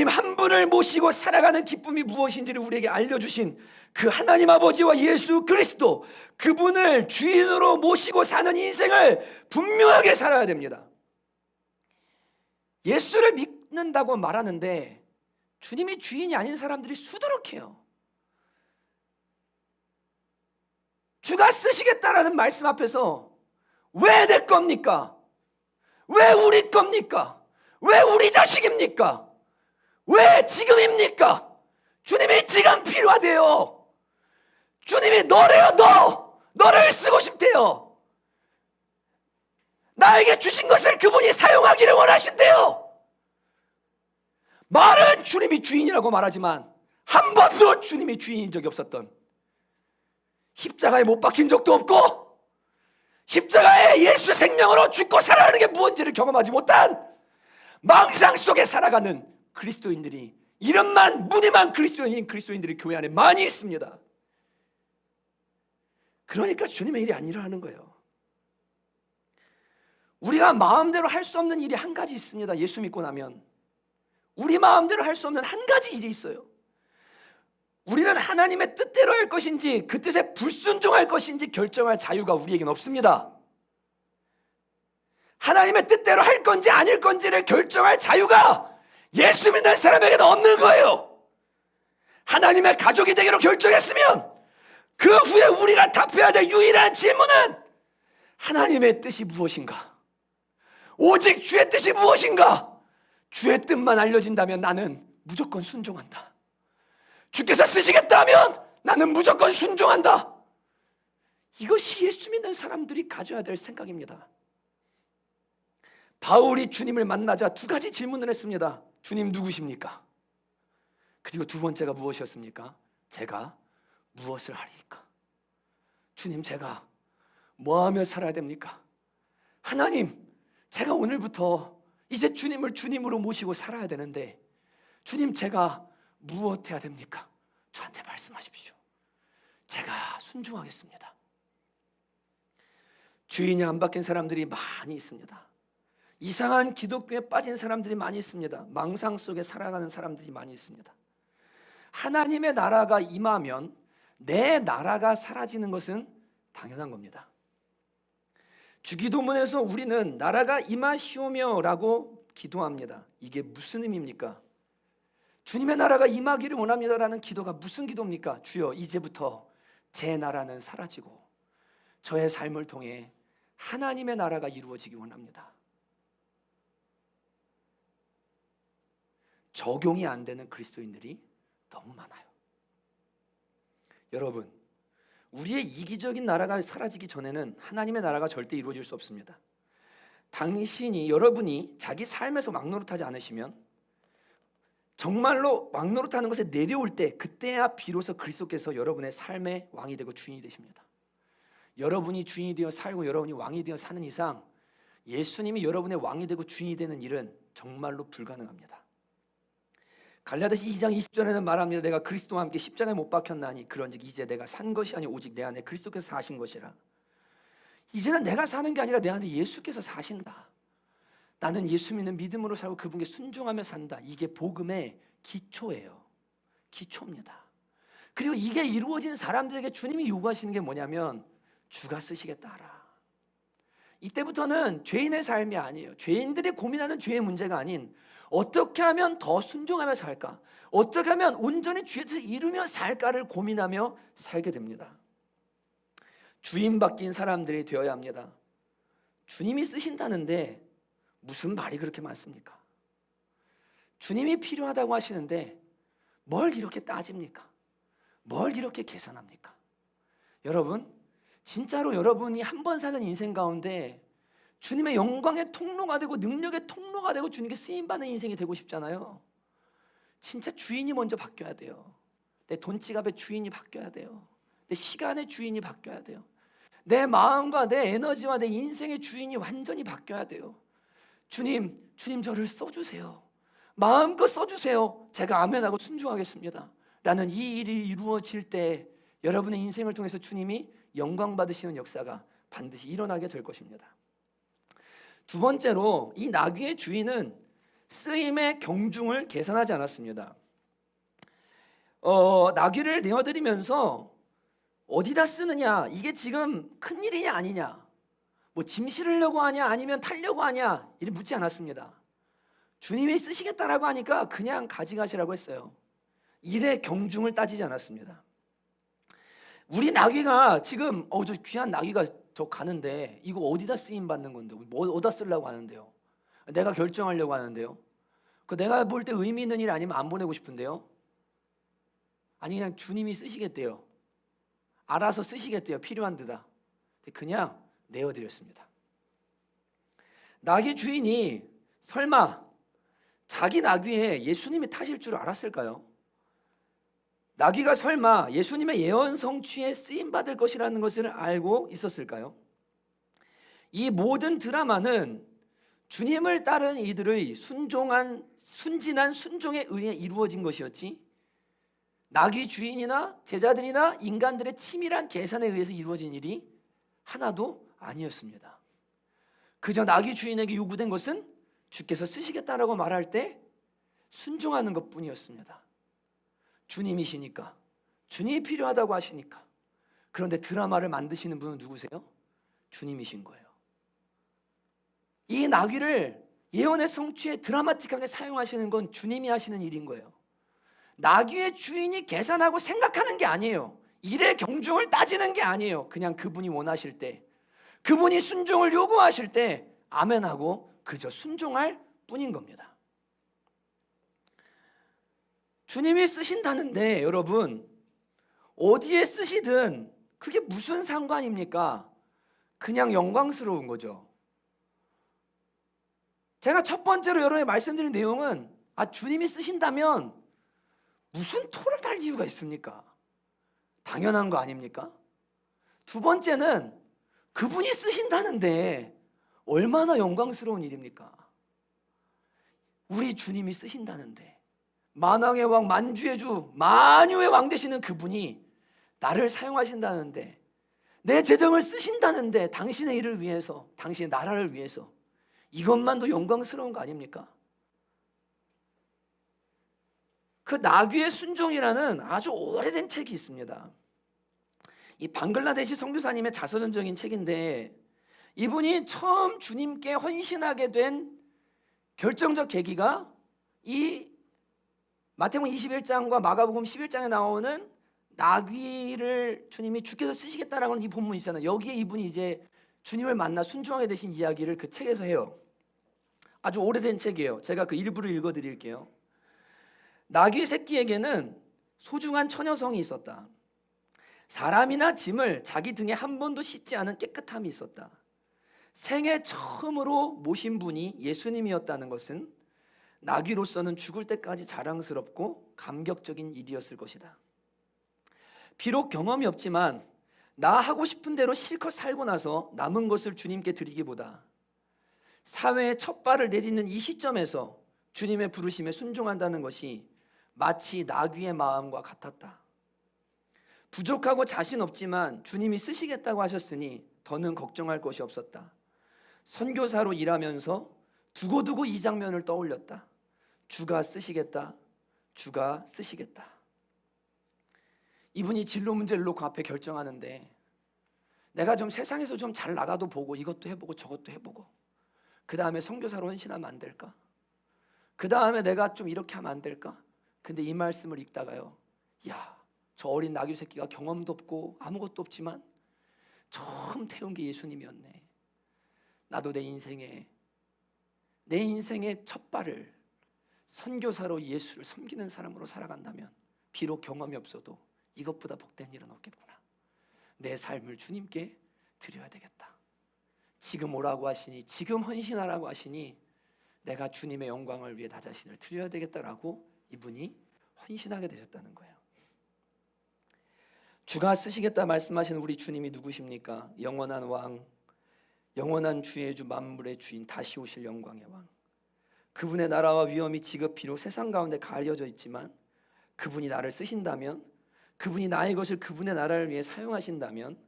한 분을 모시고 살아가는 기쁨이 무엇인지를 우리에게 알려주신 그 하나님 아버지와 예수 그리스도, 그분을 주인으로 모시고 사는 인생을 분명하게 살아야 됩니다. 예수를 믿는다고 말하는데 주님이 주인이 아닌 사람들이 수두룩해요. 주가 쓰시겠다라는 말씀 앞에서 왜 내 겁니까? 왜 우리 겁니까? 왜 우리 자식입니까? 왜 지금입니까? 주님이 지금 필요하대요. 주님이 너래요. 너를 쓰고 싶대요. 나에게 주신 것을 그분이 사용하기를 원하신대요. 말은 주님이 주인이라고 말하지만 한 번도 주님이 주인인 적이 없었던, 십자가에 못 박힌 적도 없고 십자가에 예수 생명으로 죽고 살아가는 게 무언지를 경험하지 못한 망상 속에 살아가는 그리스도인들이, 이름만 무늬만 그리스도인들이 교회 안에 많이 있습니다. 그러니까 주님의 일이 안 일어나는 거예요. 우리가 마음대로 할 수 없는 일이 한 가지 있습니다. 예수 믿고 나면 우리 마음대로 할 수 없는 한 가지 일이 있어요. 우리는 하나님의 뜻대로 할 것인지 그 뜻에 불순종할 것인지 결정할 자유가 우리에게는 없습니다. 하나님의 뜻대로 할 건지 아닐 건지를 결정할 자유가 예수 믿는 사람에게는 없는 거예요. 하나님의 가족이 되기로 결정했으면 그 후에 우리가 답해야 될 유일한 질문은 하나님의 뜻이 무엇인가? 오직 주의 뜻이 무엇인가? 주의 뜻만 알려진다면 나는 무조건 순종한다. 주께서 쓰시겠다 하면 나는 무조건 순종한다. 이것이 예수 믿는 사람들이 가져야 될 생각입니다. 바울이 주님을 만나자 두 가지 질문을 했습니다. 주님 누구십니까? 그리고 두 번째가 무엇이었습니까? 제가 무엇을 하리이까? 주님, 제가 뭐하며 살아야 됩니까? 하나님, 제가 오늘부터 이제 주님을 주님으로 모시고 살아야 되는데 주님, 제가 무엇 해야 됩니까? 저한테 말씀하십시오. 제가 순종하겠습니다. 주인이 안 바뀐 사람들이 많이 있습니다. 이상한 기독교에 빠진 사람들이 많이 있습니다. 망상 속에 살아가는 사람들이 많이 있습니다. 하나님의 나라가 임하면 내 나라가 사라지는 것은 당연한 겁니다. 주기도문에서 우리는 나라가 임하시오며 라고 기도합니다. 이게 무슨 의미입니까? 주님의 나라가 임하기를 원합니다라는 기도가 무슨 기도입니까? 주여, 이제부터 제 나라는 사라지고 저의 삶을 통해 하나님의 나라가 이루어지기 원합니다. 적용이 안 되는 그리스도인들이 너무 많아요. 여러분, 우리의 이기적인 나라가 사라지기 전에는 하나님의 나라가 절대 이루어질 수 없습니다. 여러분이 자기 삶에서 막노릇하지 않으시면, 정말로 막노릇하는 것에 내려올 때, 그때야 비로소 그리스도께서 여러분의 삶의 왕이 되고 주인이 되십니다. 여러분이 주인이 되어 살고 여러분이 왕이 되어 사는 이상 예수님이 여러분의 왕이 되고 주인이 되는 일은 정말로 불가능합니다. 갈라디아서 2장 20절에는 말합니다. 내가 그리스도와 함께 십자가에 못 박혔나니 그런즉 이제 내가 산 것이 아니 오직 내 안에 그리스도께서 사신 것이라. 이제는 내가 사는 게 아니라 내 안에 예수께서 사신다. 나는 예수 믿는 믿음으로 살고 그분께 순종하며 산다. 이게 복음의 기초예요. 기초입니다. 그리고 이게 이루어진 사람들에게 주님이 요구하시는 게 뭐냐면 주가 쓰시겠다 하라. 이때부터는 죄인의 삶이 아니에요. 죄인들이 고민하는 죄의 문제가 아닌 어떻게 하면 더 순종하며 살까? 어떻게 하면 온전히 주의 뜻을 이루며 살까를 고민하며 살게 됩니다. 주인 바뀐 사람들이 되어야 합니다. 주님이 쓰신다는데 무슨 말이 그렇게 많습니까? 주님이 필요하다고 하시는데 뭘 이렇게 따집니까? 뭘 이렇게 계산합니까? 여러분, 진짜로 여러분이 한 번 사는 인생 가운데 주님의 영광의 통로가 되고 능력의 통로가 되고 주님께 쓰임받는 인생이 되고 싶잖아요. 진짜 주인이 먼저 바뀌어야 돼요. 내 돈 지갑의 주인이 바뀌어야 돼요. 내 시간의 주인이 바뀌어야 돼요. 내 마음과 내 에너지와 내 인생의 주인이 완전히 바뀌어야 돼요. 주님 저를 써주세요. 마음껏 써주세요. 제가 아멘하고 순종하겠습니다 라는 이 일이 이루어질 때 여러분의 인생을 통해서 주님이 영광 받으시는 역사가 반드시 일어나게 될 것입니다. 두 번째로, 이 나귀의 주인은 쓰임의 경중을 계산하지 않았습니다. 나귀를 내어드리면서 어디다 쓰느냐, 이게 지금 큰일이냐 아니냐, 뭐 짐 실으려고 하냐 아니면 타려고 하냐, 이를 묻지 않았습니다. 주님이 쓰시겠다라고 하니까 그냥 가져가시라고 했어요. 일의 경중을 따지지 않았습니다. 우리 나귀가 지금 저 귀한 나귀가 저 가는데 이거 어디다 쓰임 받는 건데 뭐 어디다 쓰려고 하는데요? 내가 결정하려고 하는데요. 그 내가 볼 때 의미 있는 일 아니면 안 보내고 싶은데요. 아니 그냥 주님이 쓰시겠대요. 알아서 쓰시겠대요. 필요한 데다. 그냥 내어드렸습니다. 나귀 주인이 설마 자기 나귀에 예수님이 타실 줄 알았을까요? 나귀가 설마 예수님의 예언 성취에 쓰임 받을 것이라는 것을 알고 있었을까요? 이 모든 드라마는 주님을 따른 이들의 순진한 순종에 의해 이루어진 것이었지, 나귀 주인이나 제자들이나 인간들의 치밀한 계산에 의해서 이루어진 일이 하나도 아니었습니다. 그저 나귀 주인에게 요구된 것은 주께서 쓰시겠다라고 말할 때 순종하는 것뿐이었습니다. 주님이시니까, 주님이 필요하다고 하시니까. 그런데 드라마를 만드시는 분은 누구세요? 주님이신 거예요. 이 나귀를 예언의 성취에 드라마틱하게 사용하시는 건 주님이 하시는 일인 거예요. 나귀의 주인이 계산하고 생각하는 게 아니에요. 일의 경중을 따지는 게 아니에요. 그냥 그분이 원하실 때, 그분이 순종을 요구하실 때 아멘하고 그저 순종할 뿐인 겁니다. 주님이 쓰신다는데 여러분, 어디에 쓰시든 그게 무슨 상관입니까? 그냥 영광스러운 거죠. 제가 첫 번째로 여러분에게 말씀드린 내용은 주님이 쓰신다면 무슨 토를 달 이유가 있습니까? 당연한 거 아닙니까? 두 번째는 그분이 쓰신다는데 얼마나 영광스러운 일입니까? 우리 주님이 쓰신다는데, 만왕의 왕, 만주의 주, 만유의 왕 되시는 그분이 나를 사용하신다는데, 내 재정을 쓰신다는데, 당신의 일을 위해서, 당신의 나라를 위해서, 이것만도 영광스러운 거 아닙니까? 그 나귀의 순종이라는 아주 오래된 책이 있습니다. 이 방글라데시 선교사님의 자서전적인 책인데, 이분이 처음 주님께 헌신하게 된 결정적 계기가 이 마태복음 21장과 마가복음 11장에 나오는 나귀를 주님이 주께서 쓰시겠다라고 하는 이 본문이 있잖아요. 여기에 이분이 이제 주님을 만나 순종하게 되신 이야기를 그 책에서 해요. 아주 오래된 책이에요. 제가 그 일부를 읽어드릴게요. 나귀 새끼에게는 소중한 처녀성이 있었다. 사람이나 짐을 자기 등에 한 번도 씻지 않은 깨끗함이 있었다. 생애 처음으로 모신 분이 예수님이었다는 것은 나귀로서는 죽을 때까지 자랑스럽고 감격적인 일이었을 것이다. 비록 경험이 없지만 나 하고 싶은 대로 실컷 살고 나서 남은 것을 주님께 드리기보다 사회의 첫 발을 내딛는 이 시점에서 주님의 부르심에 순종한다는 것이 마치 나귀의 마음과 같았다. 부족하고 자신 없지만 주님이 쓰시겠다고 하셨으니 더는 걱정할 것이 없었다. 선교사로 일하면서 두고두고 이 장면을 떠올렸다. 주가 쓰시겠다. 주가 쓰시겠다. 이분이 진로 문제를 놓고 앞에 결정하는데, 내가 좀 세상에서 좀 잘 나가도 보고 이것도 해보고 저것도 해보고 그 다음에 선교사로 헌신하면 안 될까? 그 다음에 내가 좀 이렇게 하면 안 될까? 근데 이 말씀을 읽다가요, 야, 저 어린 나귀 새끼가 경험도 없고 아무것도 없지만 처음 태운 게 예수님이었네. 나도 내 인생의 첫 발을 선교사로 예수를 섬기는 사람으로 살아간다면 비록 경험이 없어도 이것보다 복된 일은 없겠구나. 내 삶을 주님께 드려야 되겠다. 지금 오라고 하시니, 지금 헌신하라고 하시니 내가 주님의 영광을 위해 나 자신을 드려야 되겠다라고 이분이 헌신하게 되셨다는 거예요. 주가 쓰시겠다 말씀하시는 우리 주님이 누구십니까? 영원한 왕, 영원한 주의 주, 만물의 주인, 다시 오실 영광의 왕. 그분의 나라와 위엄이 지극히로 세상 가운데 가려져 있지만 그분이 나를 쓰신다면, 그분이 나의 것을 그분의 나라를 위해 사용하신다면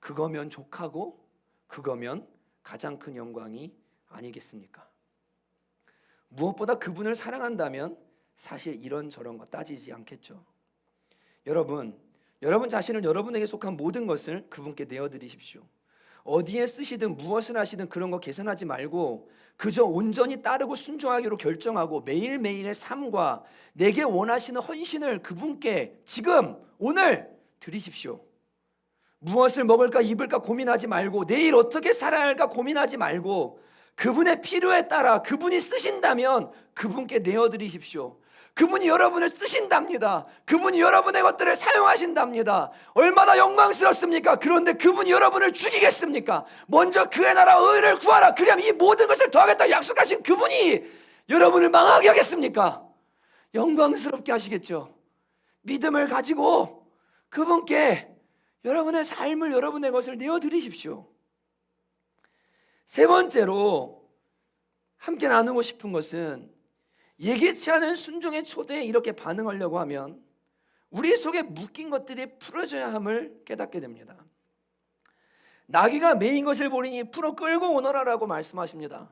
그거면 족하고 그거면 가장 큰 영광이 아니겠습니까? 무엇보다 그분을 사랑한다면 사실 이런저런 거 따지지 않겠죠. 여러분 자신을 여러분에게 속한 모든 것을 그분께 내어드리십시오. 어디에 쓰시든 무엇을 하시든 그런 거 계산하지 말고 그저 온전히 따르고 순종하기로 결정하고 매일매일의 삶과 내게 원하시는 헌신을 그분께 지금 오늘 드리십시오. 무엇을 먹을까 입을까 고민하지 말고 내일 어떻게 살아야 할까 고민하지 말고 그분의 필요에 따라 그분이 쓰신다면 그분께 내어드리십시오. 그분이 여러분을 쓰신답니다. 그분이 여러분의 것들을 사용하신답니다. 얼마나 영광스럽습니까? 그런데 그분이 여러분을 죽이겠습니까? 먼저 그의 나라 의를 구하라. 그리하면 이 모든 것을 더하겠다 약속하신 그분이 여러분을 망하게 하겠습니까? 영광스럽게 하시겠죠. 믿음을 가지고 그분께 여러분의 삶을, 여러분의 것을 내어드리십시오. 세 번째로 함께 나누고 싶은 것은, 예기치 않은 순종의 초대에 이렇게 반응하려고 하면 우리 속에 묶인 것들이 풀어져야 함을 깨닫게 됩니다. 나귀가 매인 것을 보리니 풀어 끌고 오너라라고 말씀하십니다.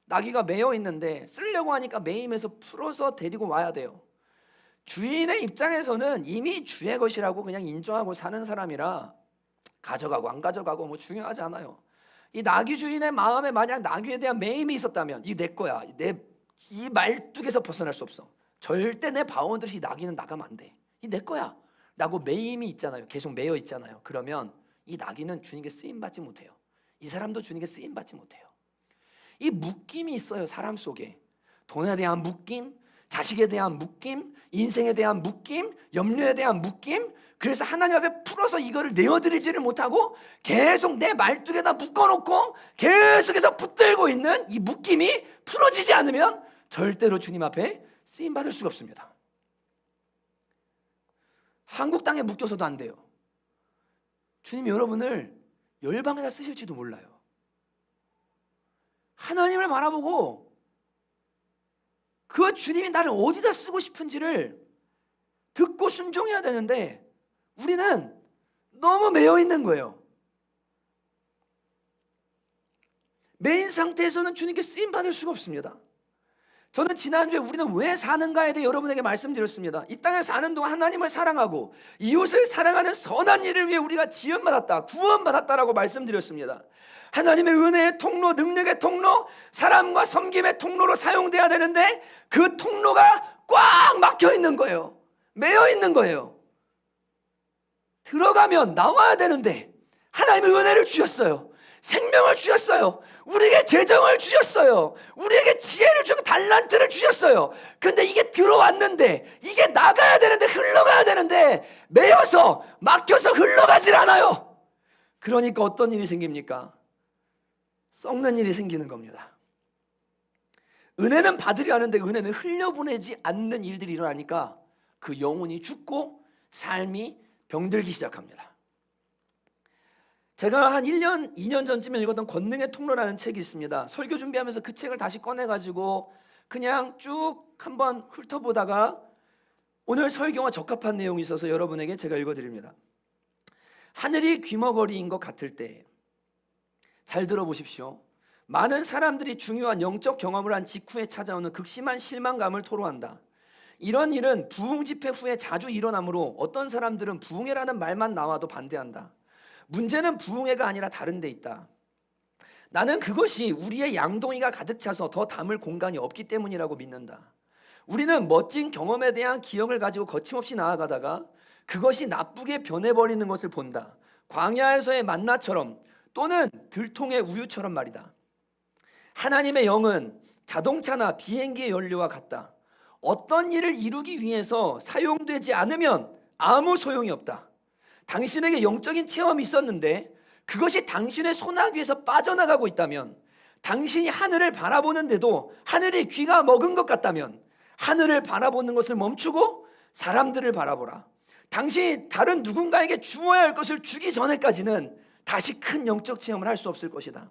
나귀가 매여 있는데 쓰려고 하니까 매임에서 풀어서 데리고 와야 돼요. 주인의 입장에서는 이미 주의 것이라고 그냥 인정하고 사는 사람이라 가져가고 안 가져가고 뭐 중요하지 않아요. 이 나귀 주인의 마음에 만약 나귀에 대한 매임이 있었다면, 이 내 거야, 이 말뚝에서 벗어날 수 없어, 절대 내 바운드리 이 나귀는 나가면 안 돼, 이 내 거야 라고 매임이 있잖아요. 계속 매여 있잖아요. 그러면 이 나귀는 주님께 쓰임받지 못해요. 이 사람도 주님께 쓰임받지 못해요. 이 묶임이 있어요. 사람 속에 돈에 대한 묶임, 자식에 대한 묶임, 인생에 대한 묶임, 염려에 대한 묶임. 그래서 하나님 앞에 풀어서 이거를 내어드리지를 못하고 계속 내 말뚝에다 묶어놓고 계속해서 붙들고 있는 이 묶임이 풀어지지 않으면 절대로 주님 앞에 쓰임받을 수가 없습니다. 한국 땅에 묶여서도 안 돼요. 주님이 여러분을 열방에다 쓰실지도 몰라요. 하나님을 바라보고 그 주님이 나를 어디다 쓰고 싶은지를 듣고 순종해야 되는데 우리는 너무 매여 있는 거예요. 매인 상태에서는 주님께 쓰임 받을 수가 없습니다. 저는 지난주에 우리는 왜 사는가에 대해 여러분에게 말씀드렸습니다. 이 땅에 사는 동안 하나님을 사랑하고 이웃을 사랑하는 선한 일을 위해 우리가 지원받았다, 구원받았다라고 말씀드렸습니다. 하나님의 은혜의 통로, 능력의 통로, 사람과 섬김의 통로로 사용돼야 되는데 그 통로가 꽉 막혀 있는 거예요. 매여 있는 거예요. 들어가면 나와야 되는데 하나님의 은혜를 주셨어요. 생명을 주셨어요. 우리에게 재정을 주셨어요. 우리에게 지혜를 주고 달란트를 주셨어요. 근데 이게 들어왔는데 이게 나가야 되는데, 흘러가야 되는데 매여서 막혀서 흘러가질 않아요. 그러니까 어떤 일이 생깁니까? 썩는 일이 생기는 겁니다. 은혜는 받으려 하는데 은혜는 흘려보내지 않는 일들이 일어나니까 그 영혼이 죽고 삶이 병들기 시작합니다. 제가 한 1년, 2년 전쯤에 읽었던 권능의 통로라는 책이 있습니다. 설교 준비하면서 그 책을 다시 꺼내가지고 그냥 쭉 한번 훑어보다가 오늘 설교와 적합한 내용이 있어서 여러분에게 제가 읽어드립니다. 하늘이 귀머거리인 것 같을 때, 잘 들어보십시오. 많은 사람들이 중요한 영적 경험을 한 직후에 찾아오는 극심한 실망감을 토로한다. 이런 일은 부흥 집회 후에 자주 일어나므로 어떤 사람들은 부흥회라는 말만 나와도 반대한다. 문제는 부흥회가 아니라 다른 데 있다. 나는 그것이 우리의 양동이가 가득 차서 더 담을 공간이 없기 때문이라고 믿는다. 우리는 멋진 경험에 대한 기억을 가지고 거침없이 나아가다가 그것이 나쁘게 변해버리는 것을 본다. 광야에서의 만나처럼 또는 들통의 우유처럼 말이다. 하나님의 영은 자동차나 비행기의 연료와 같다. 어떤 일을 이루기 위해서 사용되지 않으면 아무 소용이 없다. 당신에게 영적인 체험이 있었는데 그것이 당신의 소나기에서 빠져나가고 있다면, 당신이 하늘을 바라보는데도 하늘이 귀가 먹은 것 같다면 하늘을 바라보는 것을 멈추고 사람들을 바라보라. 당신이 다른 누군가에게 주어야 할 것을 주기 전에까지는 다시 큰 영적 체험을 할 수 없을 것이다.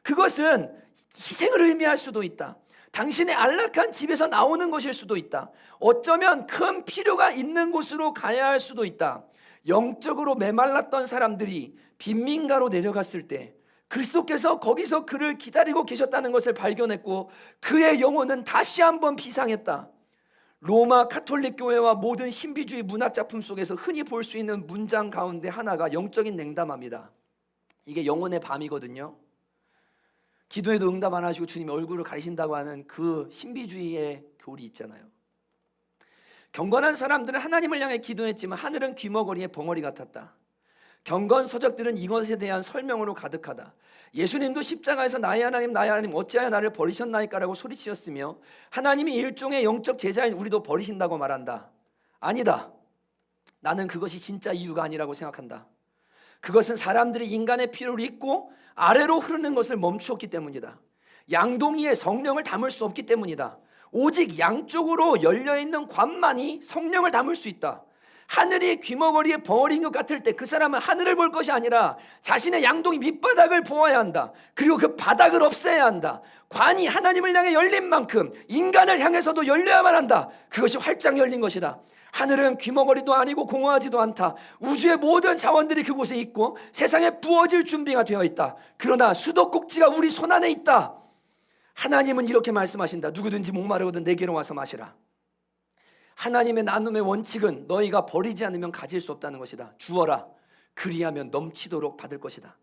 그것은 희생을 의미할 수도 있다. 당신의 안락한 집에서 나오는 것일 수도 있다. 어쩌면 큰 필요가 있는 곳으로 가야 할 수도 있다. 영적으로 메말랐던 사람들이 빈민가로 내려갔을 때 그리스도께서 거기서 그를 기다리고 계셨다는 것을 발견했고 그의 영혼은 다시 한번 비상했다. 로마 가톨릭 교회와 모든 신비주의 문학 작품 속에서 흔히 볼 수 있는 문장 가운데 하나가 영적인 냉담합니다. 이게 영혼의 밤이거든요. 기도에도 응답 안 하시고 주님의 얼굴을 가리신다고 하는 그 신비주의의 교리 있잖아요. 경건한 사람들은 하나님을 향해 기도했지만 하늘은 귀머거리의 벙어리 같았다. 경건 서적들은 이것에 대한 설명으로 가득하다. 예수님도 십자가에서 나의 하나님 어찌하여 나를 버리셨나이까라고 소리치셨으며 하나님이 일종의 영적 제자인 우리도 버리신다고 말한다. 아니다. 나는 그것이 진짜 이유가 아니라고 생각한다. 그것은 사람들이 인간의 필요를 잊고 아래로 흐르는 것을 멈추었기 때문이다. 양동이에 성령을 담을 수 없기 때문이다. 오직 양쪽으로 열려있는 관만이 성령을 담을 수 있다. 하늘이 귀머거리에 벙어린 것 같을 때 그 사람은 하늘을 볼 것이 아니라 자신의 양동이 밑바닥을 보아야 한다. 그리고 그 바닥을 없애야 한다. 관이 하나님을 향해 열린 만큼 인간을 향해서도 열려야만 한다. 그것이 활짝 열린 것이다. 하늘은 귀머거리도 아니고 공허하지도 않다. 우주의 모든 자원들이 그곳에 있고 세상에 부어질 준비가 되어 있다. 그러나 수도꼭지가 우리 손안에 있다. 하나님은 이렇게 말씀하신다. 누구든지 목마르거든 내게로 와서 마시라. 하나님의 나눔의 원칙은 너희가 버리지 않으면 가질 수 없다는 것이다. 주어라. 그리하면 넘치도록 받을 것이다.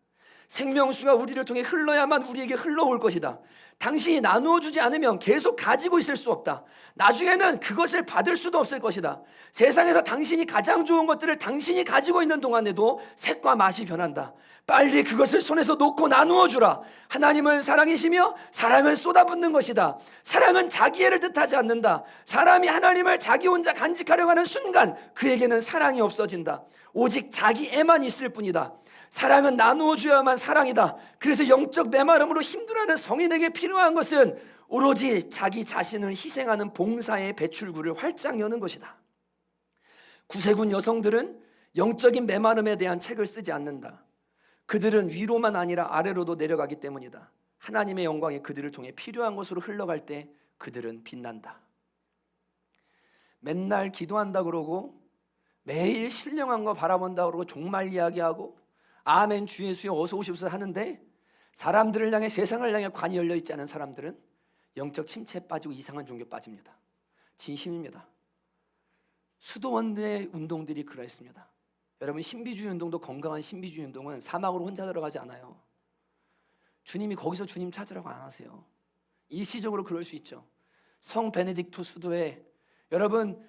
생명수가 우리를 통해 흘러야만 우리에게 흘러올 것이다. 당신이 나누어 주지 않으면 계속 가지고 있을 수 없다. 나중에는 그것을 받을 수도 없을 것이다. 세상에서 당신이 가장 좋은 것들을 당신이 가지고 있는 동안에도 색과 맛이 변한다. 빨리 그것을 손에서 놓고 나누어 주라. 하나님은 사랑이시며 사랑은 쏟아붓는 것이다. 사랑은 자기애를 뜻하지 않는다. 사람이 하나님을 자기 혼자 간직하려고 하는 순간 그에게는 사랑이 없어진다. 오직 자기애만 있을 뿐이다. 사랑은 나누어 줘야만 사랑이다. 그래서 영적 메마름으로 힘들어하는 성인에게 필요한 것은 오로지 자기 자신을 희생하는 봉사의 배출구를 활짝 여는 것이다. 구세군 여성들은 영적인 메마름에 대한 책을 쓰지 않는다. 그들은 위로만 아니라 아래로도 내려가기 때문이다. 하나님의 영광이 그들을 통해 필요한 곳으로 흘러갈 때 그들은 빛난다. 맨날 기도한다 그러고 매일 신령한 거 바라본다 그러고 종말 이야기하고 아멘 주 예수여 어서 오십시오 하는데 사람들을 향해 세상을 향해 관이 열려 있지 않은 사람들은 영적 침체에 빠지고 이상한 종교에 빠집니다. 진심입니다. 수도원의 운동들이 그러했습니다. 여러분 신비주의 운동도 건강한 신비주의 운동은 사막으로 혼자 들어가지 않아요. 주님이 거기서 주님 찾으라고 안 하세요. 일시적으로 그럴 수 있죠. 성 베네딕토 수도에 여러분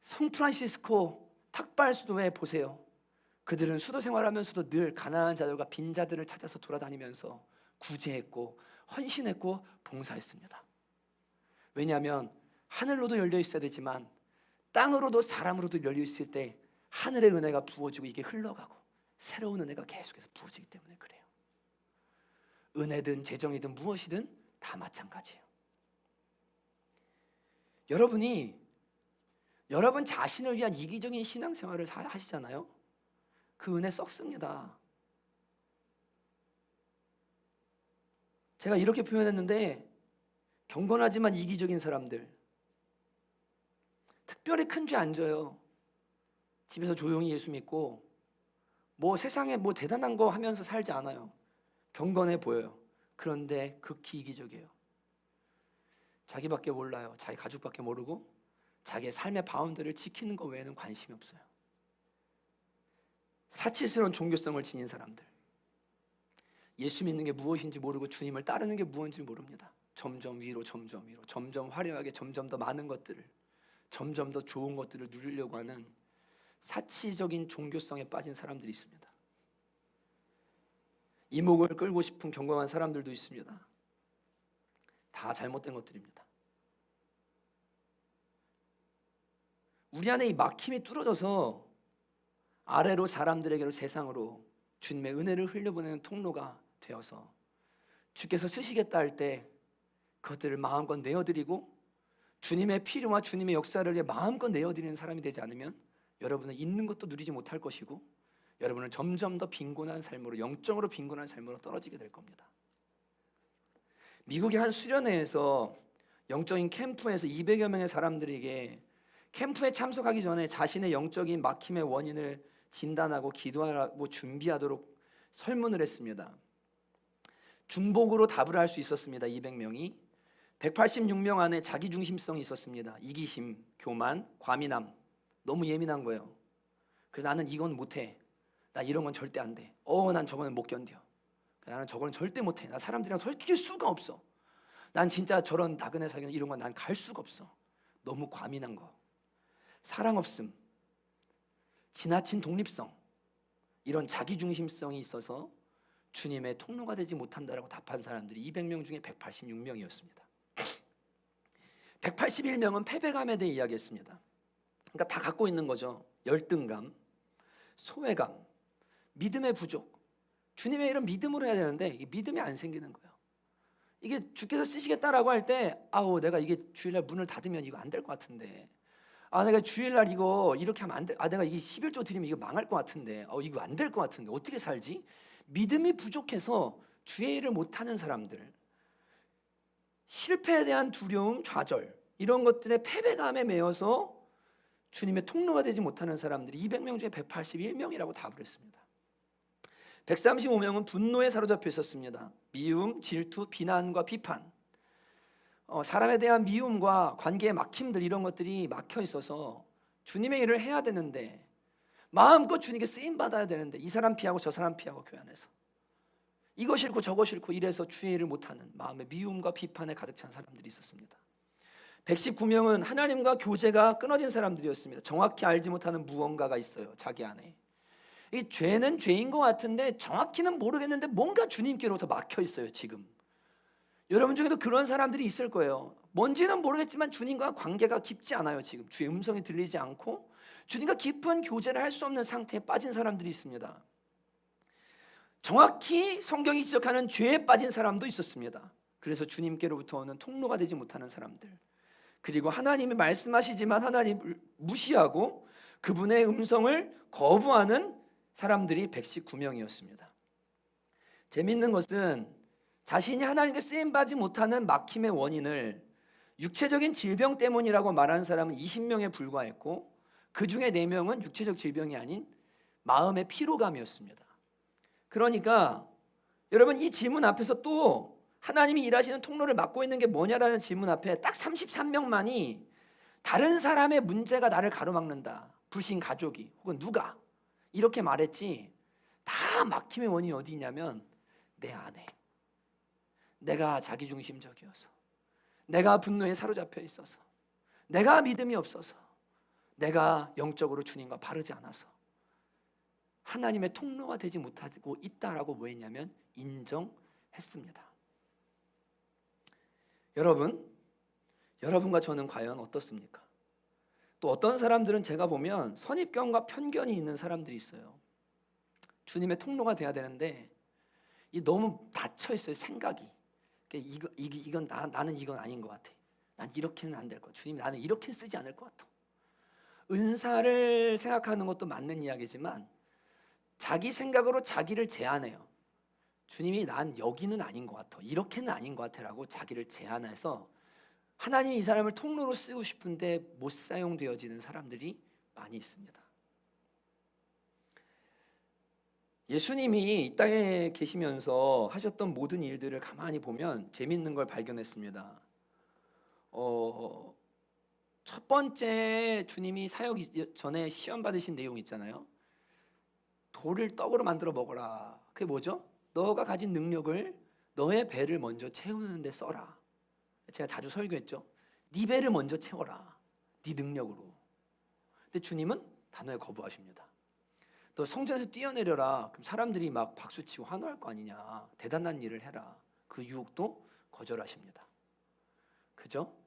성 프란시스코 탁발 수도에 보세요. 그들은 수도 생활하면서도 늘 가난한 자들과 빈자들을 찾아서 돌아다니면서 구제했고 헌신했고 봉사했습니다. 왜냐하면 하늘로도 열려 있어야 되지만 땅으로도 사람으로도 열려 있을 때 하늘의 은혜가 부어지고 이게 흘러가고 새로운 은혜가 계속해서 부어지기 때문에 그래요. 은혜든 재정이든 무엇이든 다 마찬가지예요. 여러분 자신을 위한 이기적인 신앙생활을 하시잖아요. 그 은혜 썩습니다. 제가 이렇게 표현했는데 경건하지만 이기적인 사람들 특별히 큰 죄 안 져요. 집에서 조용히 예수 믿고 뭐 세상에 뭐 대단한 거 하면서 살지 않아요. 경건해 보여요. 그런데 극히 이기적이에요. 자기밖에 몰라요. 자기 가족밖에 모르고 자기의 삶의 바운드를 지키는 것 외에는 관심이 없어요. 사치스러운 종교성을 지닌 사람들, 예수 믿는 게 무엇인지 모르고 주님을 따르는 게 무엇인지 모릅니다. 점점 위로 점점 화려하게 점점 더 많은 것들을 점점 더 좋은 것들을 누리려고 하는 사치적인 종교성에 빠진 사람들이 있습니다. 이목을 끌고 싶은 경건한 사람들도 있습니다. 다 잘못된 것들입니다. 우리 안에 이 막힘이 뚫어져서 아래로 사람들에게로 세상으로 주님의 은혜를 흘려보내는 통로가 되어서 주께서 쓰시겠다 할 때 그것들을 마음껏 내어드리고 주님의 필요와 주님의 역사를 위해 마음껏 내어드리는 사람이 되지 않으면 여러분은 있는 것도 누리지 못할 것이고 여러분은 점점 더 빈곤한 삶으로 영적으로 빈곤한 삶으로 떨어지게 될 겁니다. 미국의 한 수련회에서 영적인 캠프에서 200여 명의 사람들에게 캠프에 참석하기 전에 자신의 영적인 막힘의 원인을 진단하고 기도하고 준비하도록 설문을 했습니다. 중복으로 답을 할 수 있었습니다. 200명이 186명 안에 자기중심성이 있었습니다. 이기심, 교만, 과민함, 너무 예민한 거예요. 그래서 나는 이건 못해. 나 이런 건 절대 안 돼. 난 저거는 못 견뎌. 나는 저거는 절대 못해. 나 사람들이랑 설킬 수가 없어. 난 진짜 저런 나그네 사귀는 이런 건 난 갈 수가 없어. 너무 과민한 거. 사랑 없음, 지나친 독립성, 이런 자기중심성이 있어서 주님의 통로가 되지 못한다라고 답한 사람들이 200명 중에 186명이었습니다. 181명은 패배감에 대해 이야기했습니다. 그러니까 다 갖고 있는 거죠. 열등감, 소외감, 믿음의 부족. 주님의 이런 믿음으로 해야 되는데 이 믿음이 안 생기는 거예요. 이게 주께서 쓰시겠다라고 할 때 내가 이게 주일날 문을 닫으면 이거 안 될 것 같은데, 내가 주일날 이거 이렇게 하면 안 돼. 내가 이게 11조 드리면 이거 망할 것 같은데, 이거 안 될 것 같은데 어떻게 살지? 믿음이 부족해서 주의 일을 못하는 사람들, 실패에 대한 두려움, 좌절, 이런 것들의 패배감에 매여서 주님의 통로가 되지 못하는 사람들이 200명 중에 181명이라고 답을 했습니다. 135명은 분노에 사로잡혀 있었습니다. 미움, 질투, 비난과 비판, 사람에 대한 미움과 관계의 막힘들, 이런 것들이 막혀 있어서 주님의 일을 해야 되는데, 마음껏 주님께 쓰임 받아야 되는데 이 사람 피하고 저 사람 피하고 교회 안에서 이거 싫고 저거 싫고 이래서 주의 일을 못하는 마음의 미움과 비판에 가득 찬 사람들이 있었습니다. 119명은 하나님과 교제가 끊어진 사람들이었습니다. 정확히 알지 못하는 무언가가 있어요, 자기 안에. 이 죄는 죄인 것 같은데 정확히는 모르겠는데 뭔가 주님께로부터 막혀 있어요. 지금 여러분 중에도 그런 사람들이 있을 거예요. 뭔지는 모르겠지만 주님과 관계가 깊지 않아요. 지금 주의 음성이 들리지 않고 주님과 깊은 교제를 할 수 없는 상태에 빠진 사람들이 있습니다. 정확히 성경이 지적하는 죄에 빠진 사람도 있었습니다. 그래서 주님께로부터 오는 통로가 되지 못하는 사람들, 그리고 하나님이 말씀하시지만 하나님을 무시하고 그분의 음성을 거부하는 사람들이 119명이었습니다. 재미있는 것은 자신이 하나님께 쓰임받지 못하는 막힘의 원인을 육체적인 질병 때문이라고 말하는 사람은 20명에 불과했고, 그 중에 4명은 육체적 질병이 아닌 마음의 피로감이었습니다. 그러니까 여러분, 이 질문 앞에서 또 하나님이 일하시는 통로를 막고 있는 게 뭐냐라는 질문 앞에 딱 33명만이 다른 사람의 문제가 나를 가로막는다, 불신 가족이 혹은 누가 이렇게 말했지, 다 막힘의 원인이 어디 있냐면 내 안에, 내가 자기중심적이어서, 내가 분노에 사로잡혀 있어서, 내가 믿음이 없어서, 내가 영적으로 주님과 바르지 않아서 하나님의 통로가 되지 못하고 있다라고 뭐 했냐면 인정했습니다. 여러분과 저는 과연 어떻습니까? 또 어떤 사람들은 제가 보면 선입견과 편견이 있는 사람들이 있어요. 주님의 통로가 돼야 되는데 너무 닫혀 있어요, 생각이. 나는 이건 아닌 것 같아. 난 이렇게는 안 될 것 같아. 주님, 나는 이렇게 쓰지 않을 것 같아. 은사를 생각하는 것도 맞는 이야기지만 자기 생각으로 자기를 제한해요. 주님이 난 여기는 아닌 것 같아, 이렇게는 아닌 것 같아라고 자기를 제한해서 하나님이 이 사람을 통로로 쓰고 싶은데 못 사용되어지는 사람들이 많이 있습니다. 예수님이 이 땅에 계시면서 하셨던 모든 일들을 가만히 보면 재밌는 걸 발견했습니다. 첫 번째, 주님이 사역 전에 시험 받으신 내용 있잖아요. 돌을 떡으로 만들어 먹어라. 그게 뭐죠? 너가 가진 능력을 너의 배를 먼저 채우는 데 써라. 제가 자주 설교했죠. 네 배를 먼저 채워라, 네 능력으로. 근데 주님은 단호하게 거부하십니다. 너 성전에서 뛰어내려라. 그럼 사람들이 막 박수치고 환호할 거 아니냐. 대단한 일을 해라. 그 유혹도 거절하십니다. 그죠?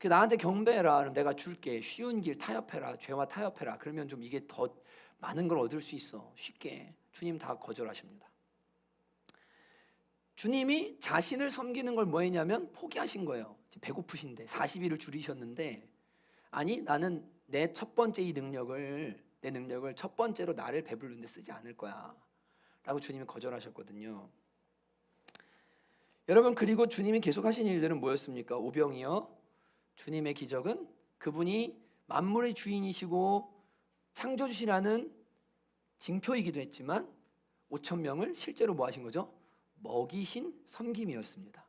나한테 경배해라. 그럼 내가 줄게. 쉬운 길 타협해라. 죄와 타협해라. 그러면 좀 이게 더 많은 걸 얻을 수 있어. 쉽게. 주님 다 거절하십니다. 주님이 자신을 섬기는 걸 뭐 했냐면 포기하신 거예요. 배고프신데 40일을 줄이셨는데, 아니, 나는 내 첫 번째 내 능력을 첫 번째로 나를 배부르는 데 쓰지 않을 거야 라고 주님이 거절하셨거든요. 여러분, 그리고 주님이 계속 하신 일들은 뭐였습니까? 오병이어. 주님의 기적은 그분이 만물의 주인이시고 창조주시라는 징표이기도 했지만 5천 명을 실제로 뭐 하신 거죠? 먹이신 섬김이었습니다.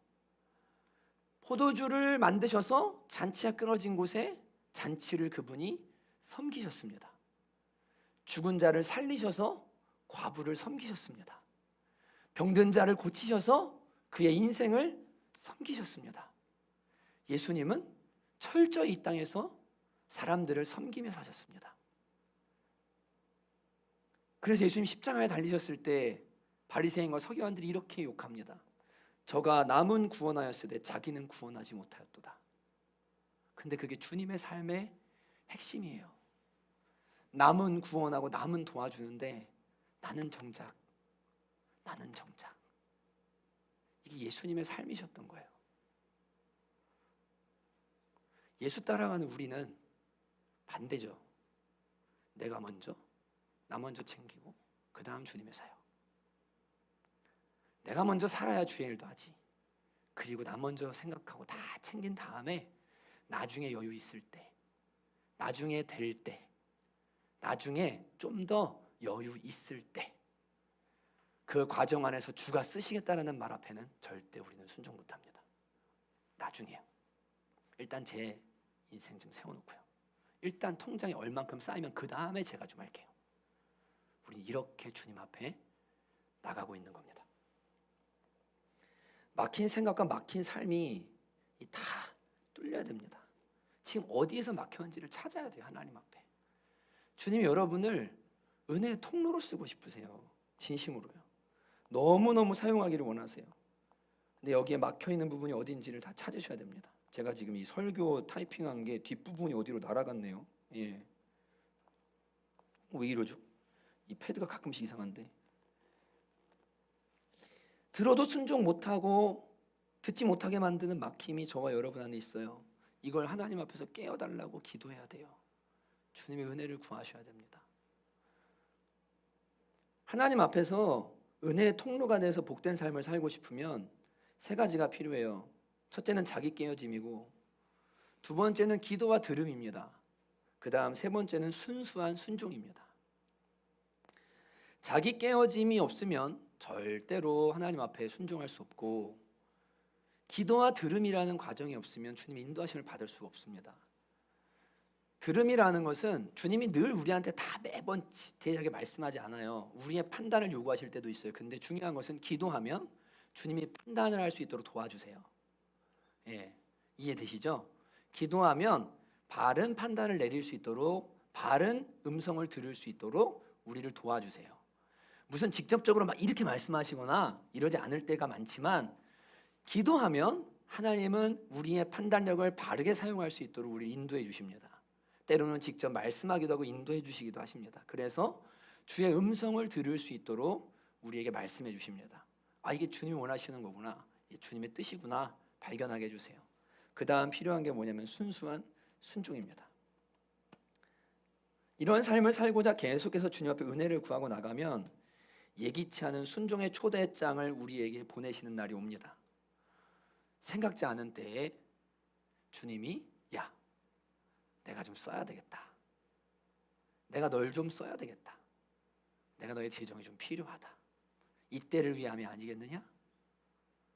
포도주를 만드셔서 잔치가 끊어진 곳에 잔치를 그분이 섬기셨습니다. 죽은 자를 살리셔서 과부를 섬기셨습니다. 병든 자를 고치셔서 그의 인생을 섬기셨습니다. 예수님은 철저히 이 땅에서 사람들을 섬기며 사셨습니다. 그래서 예수님 십자가에 달리셨을 때 바리새인과 서기관들이 이렇게 욕합니다. 저가 남은 구원하였으되 자기는 구원하지 못하였도다. 근데 그게 주님의 삶의 핵심이에요. 남은 구원하고 남은 도와주는데 나는 정작 이게 예수님의 삶이셨던 거예요. 예수 따라가는 우리는 반대죠. 나 먼저 챙기고 그 다음 주님의 사역. 내가 먼저 살아야 주의 일도 하지. 그리고 나 먼저 생각하고 다 챙긴 다음에 나중에 여유 있을 때, 나중에 될 때, 나중에 좀 더 여유 있을 때, 그 과정 안에서 주가 쓰시겠다라는 말 앞에는 절대 우리는 순종 못합니다. 나중에요. 일단 제 인생 좀 세워놓고요. 일단 통장에 얼만큼 쌓이면 그 다음에 제가 좀 할게요. 우리 이렇게 주님 앞에 나가고 있는 겁니다. 막힌 생각과 막힌 삶이 다 뚫려야 됩니다. 지금 어디에서 막혔는지를 찾아야 돼요. 하나님 앞에. 주님이 여러분을 은혜의 통로로 쓰고 싶으세요. 진심으로요. 너무너무 사용하기를 원하세요. 근데 여기에 막혀있는 부분이 어딘지를 다 찾으셔야 됩니다. 제가 지금 이 설교 타이핑한 게 뒷부분이 어디로 날아갔네요. 예. 왜 이러죠? 이 패드가 가끔씩 이상한데. 들어도 순종 못하고 듣지 못하게 만드는 막힘이 저와 여러분 안에 있어요. 이걸 하나님 앞에서 깨어달라고 기도해야 돼요. 주님의 은혜를 구하셔야 됩니다. 하나님 앞에서 은혜의 통로가 돼서 복된 삶을 살고 싶으면 세 가지가 필요해요. 첫째는 자기 깨어짐이고, 두 번째는 기도와 들음입니다. 그 다음 세 번째는 순수한 순종입니다. 자기 깨어짐이 없으면 절대로 하나님 앞에 순종할 수 없고, 기도와 들음이라는 과정이 없으면 주님의 인도하심을 받을 수가 없습니다. 들음이라는 것은 주님이 늘 우리한테 다 매번 디테일하게 말씀하지 않아요. 우리의 판단을 요구하실 때도 있어요. 근데 중요한 것은 기도하면 주님이 판단을 할 수 있도록 도와주세요. 예, 이해되시죠? 기도하면 바른 판단을 내릴 수 있도록, 바른 음성을 들을 수 있도록 우리를 도와주세요. 무슨 직접적으로 막 이렇게 말씀하시거나 이러지 않을 때가 많지만, 기도하면 하나님은 우리의 판단력을 바르게 사용할 수 있도록 우리를 인도해 주십니다. 때로는 직접 말씀하기도 하고 인도해 주시기도 하십니다. 그래서 주의 음성을 들을 수 있도록 우리에게 말씀해 주십니다. 아, 이게 주님이 원하시는 거구나, 주님의 뜻이구나 발견하게 해주세요. 그 다음 필요한 게 뭐냐면 순수한 순종입니다. 이런 삶을 살고자 계속해서 주님 앞에 은혜를 구하고 나가면 예기치 않은 순종의 초대장을 우리에게 보내시는 날이 옵니다. 생각지 않은 때에 주님이, 야, 내가 좀 써야 되겠다. 내가 널 좀 써야 되겠다. 내가 너의 재정이 좀 필요하다. 이때를 위함이 아니겠느냐?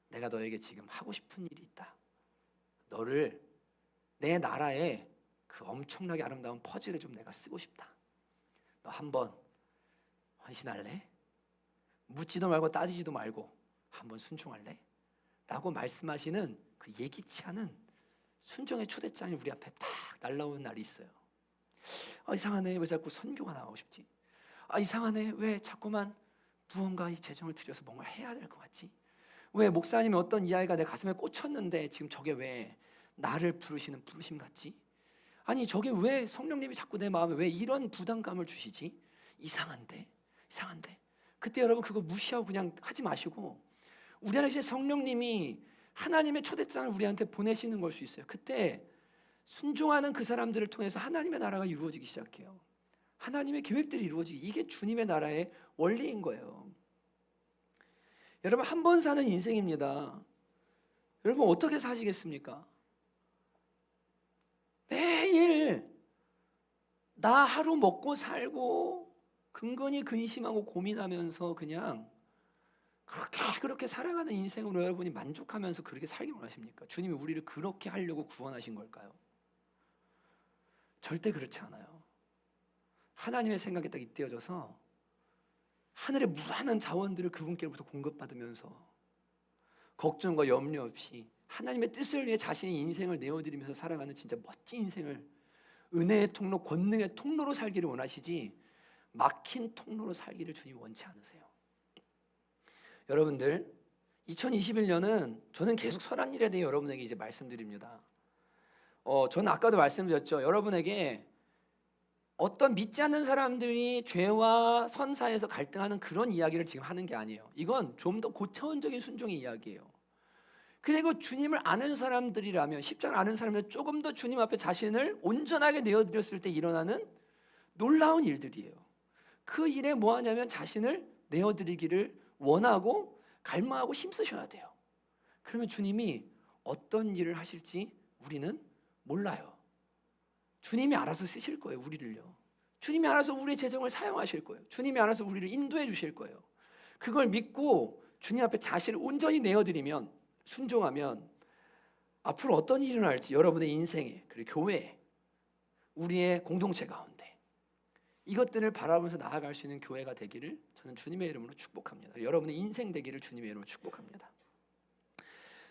내가 너에게 지금 하고 싶은 일이 있다. 너를 내 나라에 그 엄청나게 아름다운 퍼즐에 좀 내가 쓰고 싶다. 너 한번 헌신할래? 묻지도 말고 따지지도 말고 한번 순종할래? 라고 말씀하시는 그 예기치 않은 순종의 초대장이 우리 앞에 딱 날라오는 날이 있어요. 이상하네, 왜 자꾸 선교가 나가고 싶지? 이상하네, 왜 자꾸만 무언가 이 재정을 들여서 뭔가 해야 될 것 같지? 왜 목사님이 어떤 이야기가 내 가슴에 꽂혔는데 지금 저게 왜 나를 부르시는 부르심 같지? 아니, 저게 왜 성령님이 자꾸 내 마음에 왜 이런 부담감을 주시지? 이상한데. 그때 여러분 그거 무시하고 그냥 하지 마시고, 우리 안에 성령님이 하나님의 초대장을 우리한테 보내시는 걸 수 있어요. 그때 순종하는 그 사람들을 통해서 하나님의 나라가 이루어지기 시작해요. 하나님의 계획들이 이루어지기, 이게 주님의 나라의 원리인 거예요. 여러분, 한 번 사는 인생입니다. 여러분 어떻게 사시겠습니까? 매일 나 하루 먹고 살고 근근히 근심하고 고민하면서 그냥 그렇게 살아가는 인생으로 여러분이 만족하면서 그렇게 살기 원하십니까? 주님이 우리를 그렇게 하려고 구원하신 걸까요? 절대 그렇지 않아요. 하나님의 생각에 딱 잇대어져서 하늘의 무한한 자원들을 그분께로부터 공급받으면서 걱정과 염려 없이 하나님의 뜻을 위해 자신의 인생을 내어드리면서 살아가는 진짜 멋진 인생을 은혜의 통로, 권능의 통로로 살기를 원하시지, 막힌 통로로 살기를 주님이 원치 않으세요. 여러분들 2021년은 저는 계속 선한 일에 대해 여러분에게 이제 말씀드립니다. 저는 아까도 말씀드렸죠. 여러분에게 어떤 믿지 않는 사람들이 죄와 선 사이에서 갈등하는 그런 이야기를 지금 하는 게 아니에요. 이건 좀 더 고차원적인 순종의 이야기예요. 그리고 주님을 아는 사람들이라면, 십자가를 아는 사람들 조금 더 주님 앞에 자신을 온전하게 내어드렸을 때 일어나는 놀라운 일들이에요. 그 일에 뭐 하냐면 자신을 내어드리기를 원하고 갈망하고 힘쓰셔야 돼요. 그러면 주님이 어떤 일을 하실지 우리는 몰라요. 주님이 알아서 쓰실 거예요, 우리를요. 주님이 알아서 우리의 재정을 사용하실 거예요. 주님이 알아서 우리를 인도해 주실 거예요. 그걸 믿고 주님 앞에 자신을 온전히 내어드리면, 순종하면 앞으로 어떤 일이 일어날지 여러분의 인생에, 그리고 교회에, 우리의 공동체 가운데 이것들을 바라보면서 나아갈 수 있는 교회가 되기를 저는 주님의 이름으로 축복합니다. 여러분의 인생 되기를 주님의 이름으로 축복합니다.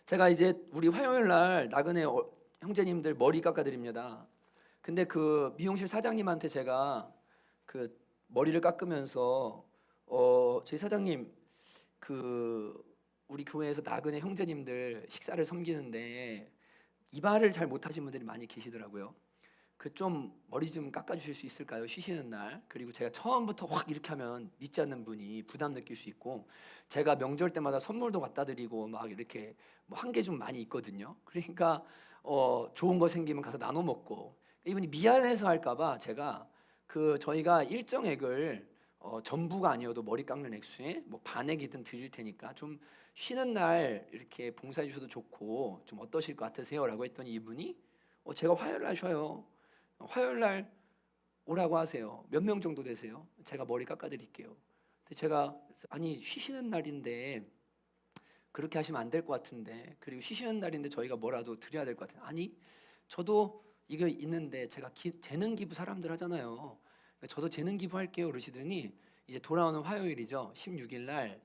제가 이제 우리 화요일 날 나그네 형제님들 머리 깎아드립니다. 근데 그 미용실 사장님한테 제가 그 머리를 깎으면서 저희 사장님 그 우리 교회에서 나그네 형제님들 식사를 섬기는데 이발을 잘 못하신 분들이 많이 계시더라고요. 그 좀 머리 좀 깎아주실 수 있을까요? 쉬시는 날. 그리고 제가 처음부터 확 이렇게 하면 믿지 않는 분이 부담 느낄 수 있고, 제가 명절 때마다 선물도 갖다 드리고 막 이렇게 뭐 한 게 좀 많이 있거든요. 그러니까 좋은 거 생기면 가서 나눠 먹고, 이분이 미안해서 할까봐 제가 그 저희가 일정액을 전부가 아니어도 머리 깎는 액수에 뭐 반액이든 드릴 테니까 좀 쉬는 날 이렇게 봉사해 주셔도 좋고 좀 어떠실 것 같으세요?라고 했더니 이분이 제가 화요일 날 쉬어요. 화요일 날 오라고 하세요. 몇 명 정도 되세요? 제가 머리 깎아드릴게요. 근데 제가 아니 쉬시는 날인데 그렇게 하시면 안 될 것 같은데, 그리고 쉬시는 날인데 저희가 뭐라도 드려야 될 것 같아요. 아니 저도 이거 있는데 제가 재능 기부 사람들 하잖아요. 그러니까 저도 재능 기부할게요. 그러시더니 이제 돌아오는 화요일이죠. 16일 날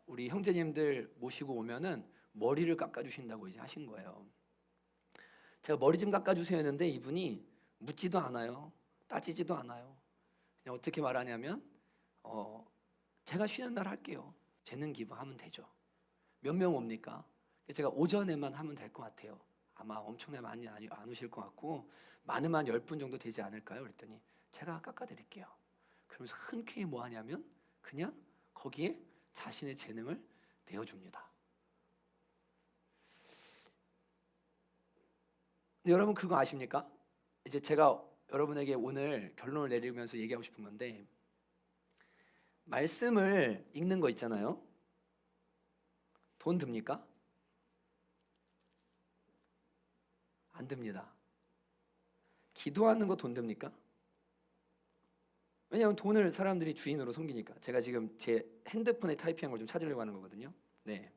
우리 형제님들 모시고 오면은 머리를 깎아주신다고 이제 하신 거예요. 제가 머리 좀 깎아주세요 했는데 이분이 묻지도 않아요. 따지지도 않아요. 그냥 어떻게 말하냐면 제가 쉬는 날 할게요. 재능 기부하면 되죠. 몇 명 옵니까? 제가 오전에만 하면 될 것 같아요. 아마 엄청나게 많이 안 오실 것 같고 많으면 10분 정도 되지 않을까요? 그랬더니 제가 깎아드릴게요. 그러면서 흔쾌히 뭐 하냐면 그냥 거기에 자신의 재능을 내어줍니다. 여러분 그거 아십니까? 이제 제가 여러분에게 오늘 결론을 내리면서 얘기하고 싶은 건데, 말씀을 읽는 거 있잖아요. 돈 듭니까? 안 듭니다. 기도하는 거 돈 듭니까? 왜냐하면 돈을 사람들이 주인으로 섬기니까. 제가 지금 제 핸드폰에 타이핑한 걸 좀 찾으려고 하는 거거든요. 네.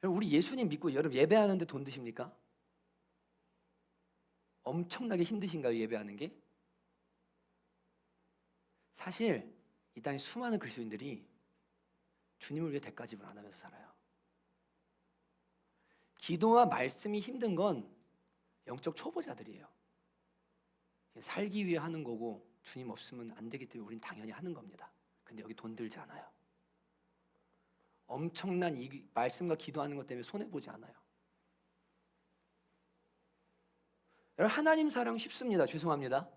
우리 예수님 믿고 여러분 예배하는데 돈 드십니까? 엄청나게 힘드신가요, 예배하는 게? 사실 이 땅에 수많은 그리스도인들이 주님을 위해 대가 지불 안 하면서 살아요. 기도와 말씀이 힘든 건 영적 초보자들이에요. 살기 위해 하는 거고 주님 없으면 안 되기 때문에 우린 당연히 하는 겁니다. 근데 여기 돈 들지 않아요. 엄청난 이 말씀과 기도하는 것 때문에 손해보지 않아요. 여러분 하나님 사랑 쉽습니다. 죄송합니다.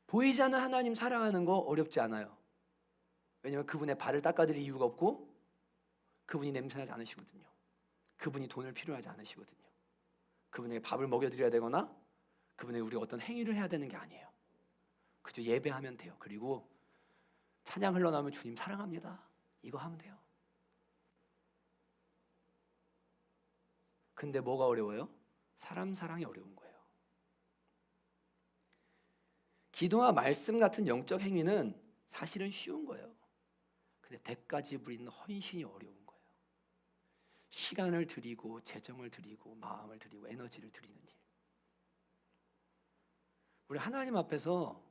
보이지 않는 하나님 사랑하는 거 어렵지 않아요. 왜냐하면 그분의 발을 닦아드릴 이유가 없고 그분이 냄새나지 않으시거든요. 그분이 돈을 필요하지 않으시거든요. 그분에게 밥을 먹여드려야 되거나 그분에게 우리가 어떤 행위를 해야 되는 게 아니에요. 그저 예배하면 돼요. 그리고 찬양 흘러나오면 주님 사랑합니다. 이거 하면 돼요. 근데 뭐가 어려워요? 사람 사랑이 어려운 거예요. 기도와 말씀 같은 영적 행위는 사실은 쉬운 거예요. 근데 대가 지불 헌신이 어려운 거예요. 시간을 드리고 재정을 드리고 마음을 드리고 에너지를 드리는 일. 우리 하나님 앞에서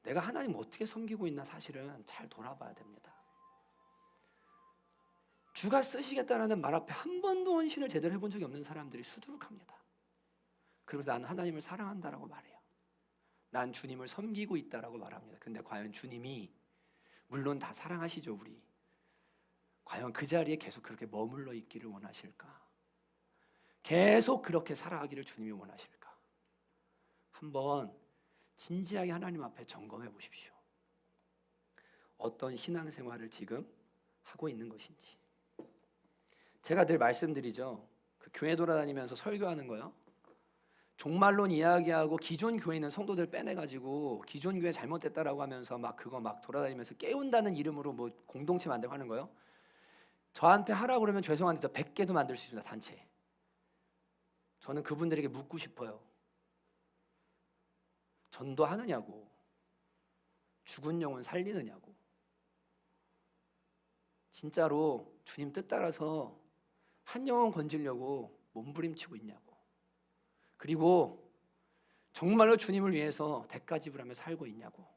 내가 하나님 어떻게 섬기고 있나 사실은 잘 돌아봐야 됩니다. 주가 쓰시겠다라는 말 앞에 한 번도 헌신을 제대로 해본 적이 없는 사람들이 수두룩합니다. 그러고 나는 하나님을 사랑한다라고 말해요. 난 주님을 섬기고 있다라고 말합니다. 근데 과연 주님이, 물론 다 사랑하시죠, 우리. 과연 그 자리에 계속 그렇게 머물러 있기를 원하실까? 계속 그렇게 살아가기를 주님이 원하실까? 한번 진지하게 하나님 앞에 점검해 보십시오. 어떤 신앙생활을 지금 하고 있는 것인지. 제가 늘 말씀드리죠. 그 교회 돌아다니면서 설교하는 거요. 종말론 이야기하고 기존 교회 있는 성도들 빼내가지고 기존 교회 잘못됐다라고 하면서 막 그거 막 돌아다니면서 깨운다는 이름으로 뭐 공동체 만들고 하는 거요. 저한테 하라고 그러면 죄송한데 저 100개도 만들 수 있습니다. 단체. 저는 그분들에게 묻고 싶어요. 전도하느냐고, 죽은 영혼 살리느냐고. 진짜로 주님 뜻 따라서 한 영혼 건지려고 몸부림치고 있냐고. 그리고 정말로 주님을 위해서 대가 지불하며 살고 있냐고.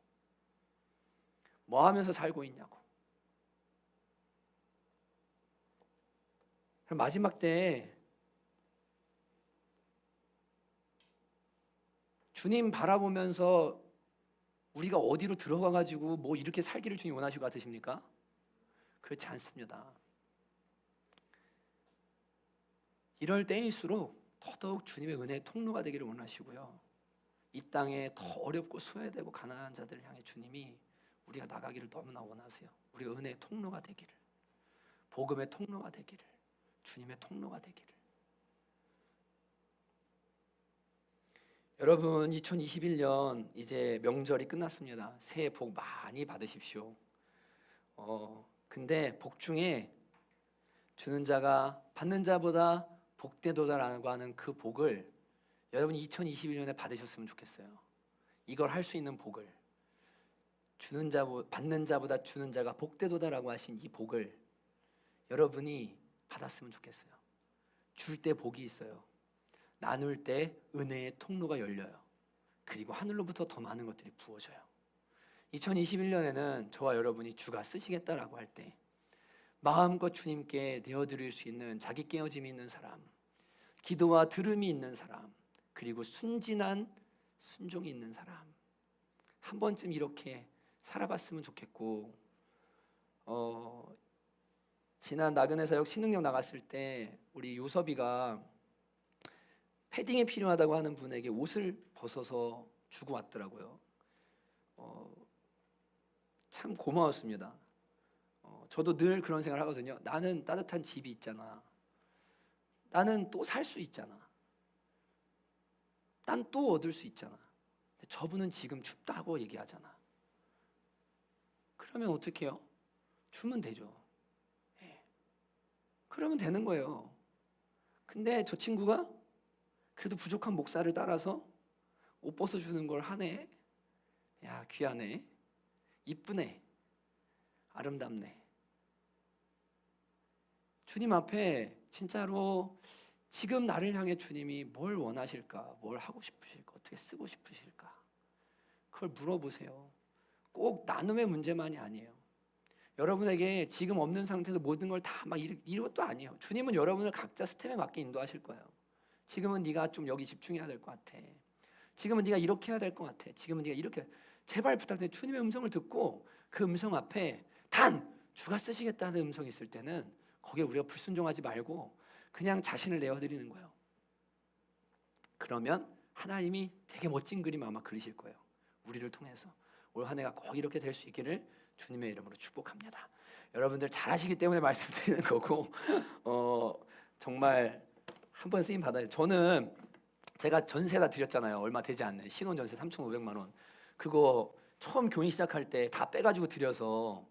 뭐 하면서 살고 있냐고. 그럼 마지막 때 주님 바라보면서 우리가 어디로 들어가가지고 뭐 이렇게 살기를 주님 원하실 것 같으십니까? 그렇지 않습니다. 이럴 때일수록 더더욱 주님의 은혜의 통로가 되기를 원하시고요. 이 땅에 더 어렵고 소외되고 가난한 자들을 향해 주님이 우리가 나가기를 너무나 원하세요. 우리가 은혜의 통로가 되기를, 복음의 통로가 되기를, 주님의 통로가 되기를. 여러분, 2021년 이제 명절이 끝났습니다. 새해 복 많이 받으십시오. 근데 복 중에 주는 자가 받는 자보다 복되도다라고 하는 그 복을 여러분이 2021년에 받으셨으면 좋겠어요. 이걸 할 수 있는 복을, 받는 자보다 주는 자가 복되도다라고 하신 이 복을 여러분이 받았으면 좋겠어요. 줄 때 복이 있어요. 나눌 때 은혜의 통로가 열려요. 그리고 하늘로부터 더 많은 것들이 부어져요. 2021년에는 저와 여러분이 주가 쓰시겠다라고 할 때 마음껏 주님께 내어드릴 수 있는 자기 깨어짐이 있는 사람, 기도와 들음이 있는 사람, 그리고 순진한 순종이 있는 사람, 한 번쯤 이렇게 살아봤으면 좋겠고, 지난 나그네 사역 신흥역 나갔을 때 우리 요섭이가 패딩이 필요하다고 하는 분에게 옷을 벗어서 주고 왔더라고요. 참 고마웠습니다. 저도 늘 그런 생각을 하거든요. 나는 따뜻한 집이 있잖아. 나는 또 살 수 있잖아. 난 또 얻을 수 있잖아. 근데 저분은 지금 춥다고 얘기하잖아. 그러면 어떻게 해요? 주면 되죠. 예. 그러면 되는 거예요. 근데 저 친구가 그래도 부족한 목사를 따라서 옷 벗어주는 걸 하네. 야, 귀하네. 이쁘네. 아름답네. 주님 앞에 진짜로 지금 나를 향해 주님이 뭘 원하실까? 뭘 하고 싶으실까? 어떻게 쓰고 싶으실까? 그걸 물어보세요. 꼭 나눔의 문제만이 아니에요. 여러분에게 지금 없는 상태에서 모든 걸 다 막 이것도 아니에요. 주님은 여러분을 각자 스텝에 맞게 인도하실 거예요. 지금은 네가 좀 여기 집중해야 될 것 같아. 지금은 네가 이렇게 해야 될 것 같아. 지금은 네가 이렇게. 제발 부탁드려요. 주님의 음성을 듣고 그 음성 앞에 단 주가 쓰시겠다는 음성이 있을 때는 거기에 우리가 불순종하지 말고 그냥 자신을 내어드리는 거예요. 그러면 하나님이 되게 멋진 그림 아마 그리실 거예요. 우리를 통해서. 올 한 해가 꼭 이렇게 될 수 있기를 주님의 이름으로 축복합니다. 여러분들 잘하시기 때문에 말씀드리는 거고, 정말 한번 쓰임 받아요. 저는 제가 전세 다 드렸잖아요. 얼마 되지 않는 신혼 전세 3,500만 원. 그거 처음 교인 시작할 때 다 빼가지고 드려서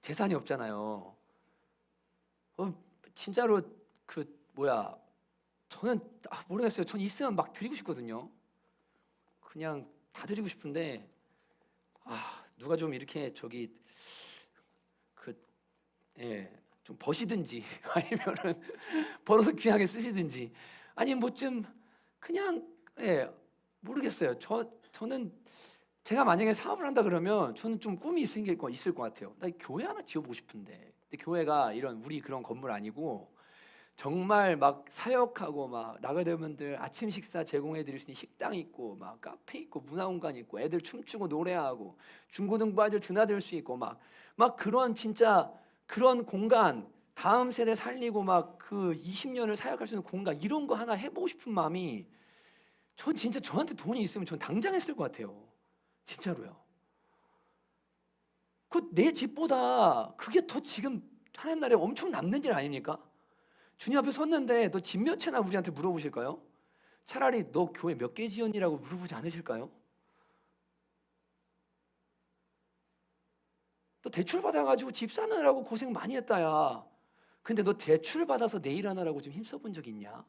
재산이 없잖아요. 진짜로 저는 모르겠어요. 전 있으면 막 드리고 싶거든요. 그냥 다 드리고 싶은데 누가 좀 이렇게 좀 버시든지 아니면은 벌어서 귀하게 쓰시든지 아니면 뭐 좀 그냥 모르겠어요. 저는 제가 만약에 사업을 한다 그러면 저는 좀 꿈이 있을 것 같아요. 나 교회 하나 지어보고 싶은데. 근데 교회가 이런 우리 그런 건물 아니고 정말 막 사역하고 막 나그네분들 아침 식사 제공해 드릴 수 있는 식당 있고 막 카페 있고 문화공간 있고 애들 춤추고 노래하고 중고등부 아이들 드나들 수 있고 막 그런 진짜 그런 공간, 다음 세대 살리고 막 그 20년을 사역할 수 있는 공간, 이런 거 하나 해보고 싶은 마음이, 전 진짜 저한테 돈이 있으면 전 당장 했을 것 같아요. 진짜로요. 그 내 집보다 그게 더 지금 하나님 나라에 엄청 남는 일 아닙니까? 주님 앞에 섰는데 너 집 몇 채나 우리한테 물어보실까요? 차라리 너 교회 몇 개 지었니라고 물어보지 않으실까요? 너 대출 받아가지고 집 사느라고 고생 많이 했다 야. 근데 너 대출 받아서 내일 하나라고 좀 힘써 본 적 있냐?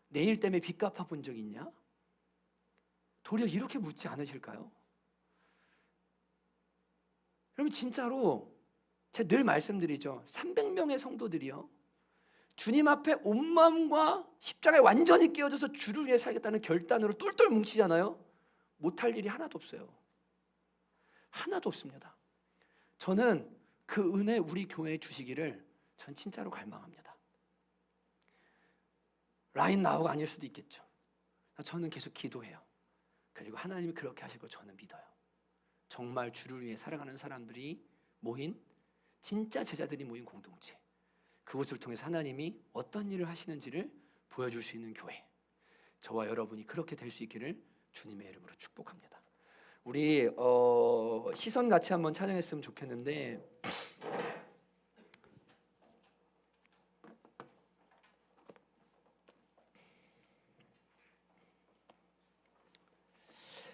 내일 때문에 빚 갚아 본 적 있냐? 도리어 이렇게 묻지 않으실까요? 여러분 진짜로 제가 늘 말씀드리죠. 300명의 성도들이요, 주님 앞에 온 마음과 십자가에 완전히 깨어져서 주를 위해 살겠다는 결단으로 똘똘 뭉치잖아요. 못할 일이 하나도 없어요. 하나도 없습니다. 저는 그 은혜 우리 교회에 주시기를 전 진짜로 갈망합니다. 라인 나우가 아닐 수도 있겠죠. 저는 계속 기도해요. 그리고 하나님이 그렇게 하실 걸 저는 믿어요. 정말 주를 위해 살아가는 사람들이 모인, 진짜 제자들이 모인 공동체, 그곳을 통해서 하나님이 어떤 일을 하시는지를 보여줄 수 있는 교회, 저와 여러분이 그렇게 될 수 있기를 주님의 이름으로 축복합니다. 우리 시선 같이 한번 찬양했으면 좋겠는데,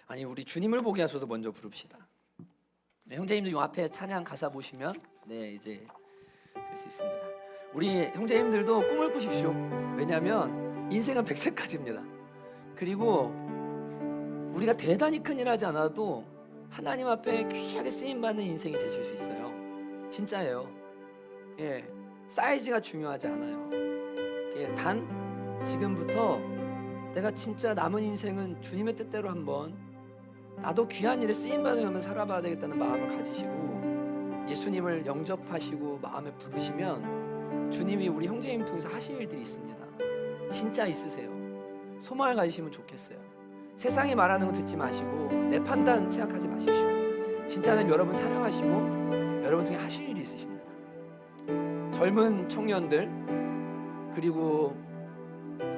아니 우리 주님을 보게 하소서 먼저 부릅시다. 네, 형제님들 요 앞에 찬양 가사 보시면 네 이제 될 수 있습니다. 우리 형제님들도 꿈을 꾸십시오. 왜냐하면 인생은 백색까지입니다. 그리고 우리가 대단히 큰 일 하지 않아도 하나님 앞에 귀하게 쓰임받는 인생이 되실 수 있어요. 진짜예요. 예, 사이즈가 중요하지 않아요. 예, 단 지금부터 내가 진짜 남은 인생은 주님의 뜻대로 한번 나도 귀한 일에 쓰임받으면 살아봐야 되겠다는 마음을 가지시고 예수님을 영접하시고 마음에 부르시면 주님이 우리 형제님 통해서 하실 일들이 있습니다. 진짜 있으세요. 소망을 가지시면 좋겠어요. 세상이 말하는 거 듣지 마시고 내 판단 생각하지 마십시오. 진짜는 여러분 사랑하시고 여러분 통해 하실 일이 있으십니다. 젊은 청년들, 그리고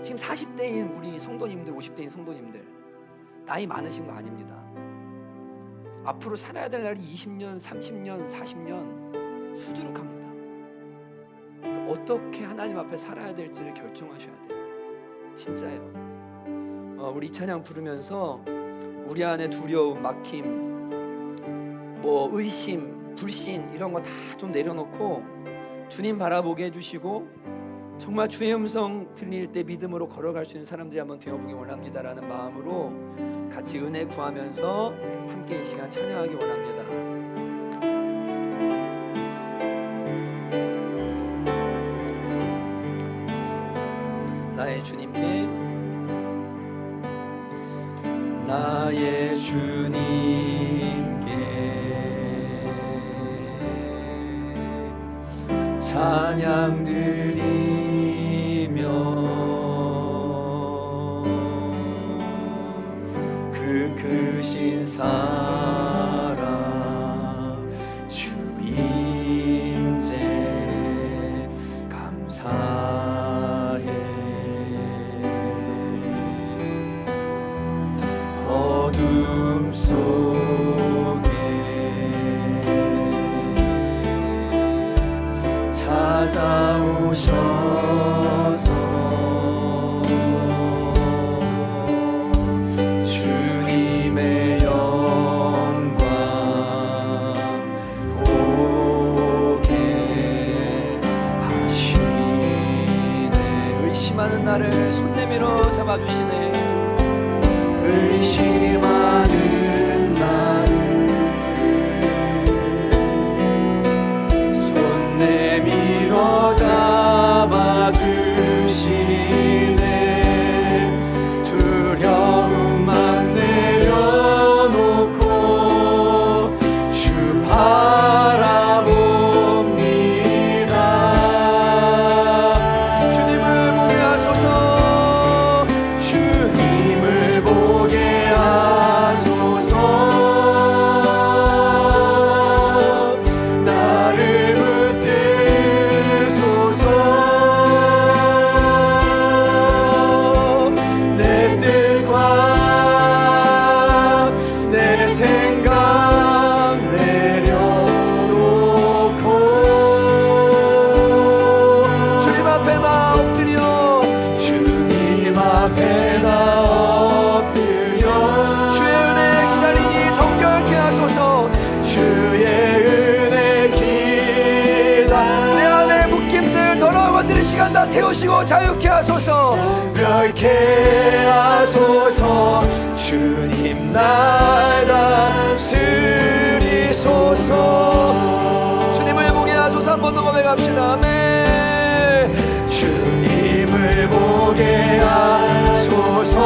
지금 40대인 우리 성도님들, 50대인 성도님들, 나이 많으신 거 아닙니다. 앞으로 살아야 될 날이 20년, 30년, 40년 수두룩합니다. 어떻게 하나님 앞에 살아야 될지를 결정하셔야 돼요. 진짜예요. 우리 이 찬양 부르면서 우리 안에 두려움, 막힘, 의심, 불신 이런 거 다 좀 내려놓고 주님 바라보게 해주시고 정말 주의 음성 들릴 때 믿음으로 걸어갈 수 있는 사람들이 한번 되어보기 원합니다라는 마음으로 같이 은혜 구하면서 함께 이 시간 찬양하기 원합니다. 나의 주님께, 나의 주님께 찬양 드리며 그 크신 사랑 주 인재 감사해. 어둠 속에 찾아오셔서 주님의 영광 보게 하시네. 의심하는 나를 손 내밀어 잡아주시네. 의심하는 나를 손 내밀어 잡아주시네. 두려움만 내려놓고 주 바라봅니다. 이 시간 다 태우시고 자유케 하소서. 자유케 하소서. 주님 날 다스리소서. 주님을 보게 하소서. 한 번 더 고백합시다. 아멘. 주님을 보게 하소서.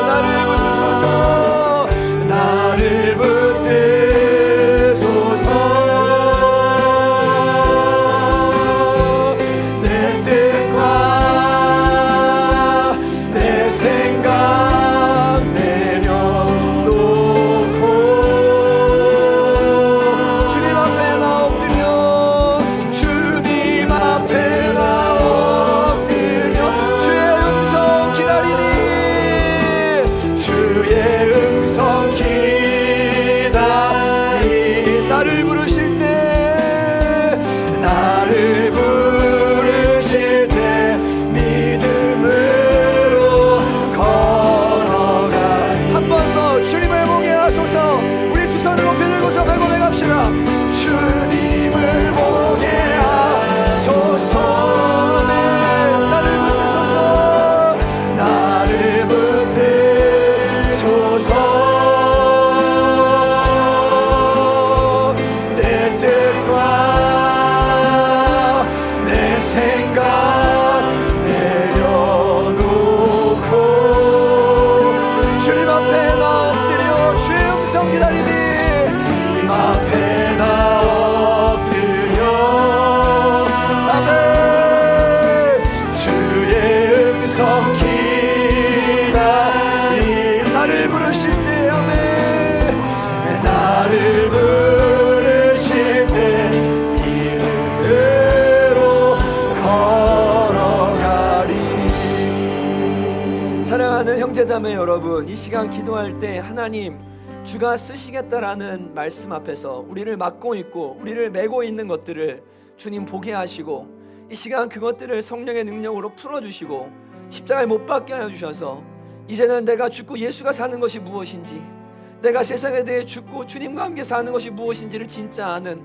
나를 붙드소서. 나를 붙드소서. 내 뜻과 내 생각 내려놓고 주님 앞에 나 엎드려. 주님 앞에 나 엎드려 주의 음성 기다리니. 주의 음성 기다리. 나를 부르실 때, 나를 부르실 때 믿음으로 걸어가. 한 번 더 주님을 보게 하소서. 우리 두 손을 높이 들고 저 고백합시다. 주님을 보게 하소서. 나를 붙드소서. 나를 붙드소서. 내 뜻과 내 생각 내려놓고 주님 앞에 나 엎드려 주의 음성 기다리니. 주님 앞에 나 엎드려 아멘. 주의 음성 기다리. 나를 부르실 때 아멘. 나를 부르실 때 믿음으로 걸어가리. 사랑하는 형제자매 여러분, 이 시간 기도할 때 하나님 주가 쓰시겠다라는 말씀 앞에서 우리를 맡고 있고 우리를 메고 있는 것들을 주님 보게 하시고 이 시간 그것들을 성령의 능력으로 풀어주시고 십자가에 못 박게 하여 주셔서 이제는 내가 죽고 예수가 사는 것이 무엇인지, 내가 세상에 대해 죽고 주님과 함께 사는 것이 무엇인지를 진짜 아는,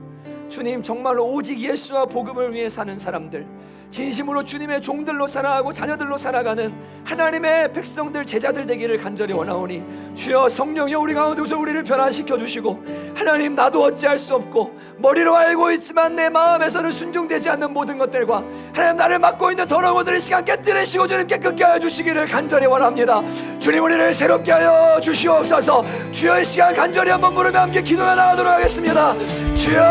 주님 정말로 오직 예수와 복음을 위해 사는 사람들, 진심으로 주님의 종들로 살아가고 자녀들로 살아가는 하나님의 백성들, 제자들 되기를 간절히 원하오니 주여 성령여 우리 가운데서 우리를 변화시켜 주시고, 하나님 나도 어찌할 수 없고 머리로 알고 있지만 내 마음에서는 순종되지 않는 모든 것들과 하나님 나를 맡고 있는 더러운 것들을 시간 깨뜨리시고 주님 깨끗게 하여 주시기를 간절히 원합니다. 주님 우리를 새롭게 하여 주시옵소서. 주여 이 시간 간절히 한번 부르며 함께 기도해 나가도록 하겠습니다. 주여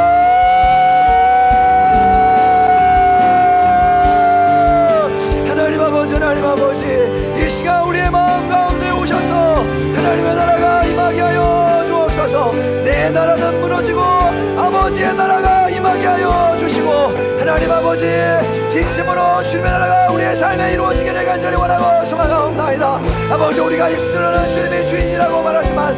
하나님 아버지, 이 시간 우리의 마음 가운데 오셔서 하나님의 나라가 임하게 하여 주옵소서. 내 나라는 무너지고 아버지의 나라가 임하게 하여 주시고, 하나님 아버지 진심으로 주님의 나라가 우리의 삶에 이루어지기를 간절히 원하고 소망하옵나이다. 아버지 우리가 입술로는 주님의 주인이라고 말하지만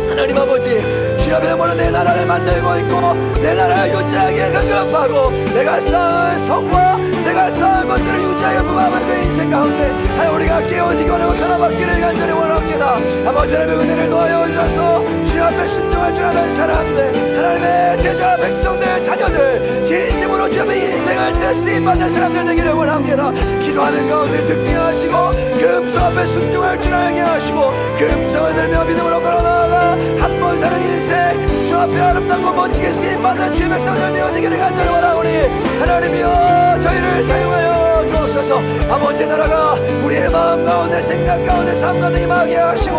하나님 아버지 주 앞에 모는 내 나라를 만들고 있고 내 나라를 유지하기에 간격하고 내가 쌓은 성과 내가 쌓은 것들을 유지하여 부합한 내 인생 가운데 하나님 우리가 깨어지기 원하고 변화받기를 간절히 원합니다. 아버지 하나님의 은혜를 놓아여 주셔서 주 앞에 순종할 줄 아는 사람들, 하나님의 제자 백성들 자녀들 진심으로 주 앞에 인생을 내 쓰임받는 사람들 되기를 원합니다. 기도하는 가운데 듣게 하시고 그 음성 앞에 순종할 줄 알게 하시고 그 음성을 들며 믿음으로 걸어나가 한 번 사는 인생 주 앞에 아름답고 멋지게 쓰임받는 주의 백성들 되어지기를 간절히 원하오니 하나님이여 저희를 사용하여 주옵소서. 아버지의 나라가 우리의 마음 가운데 생각 가운데 삶 가운데 임하게 하시고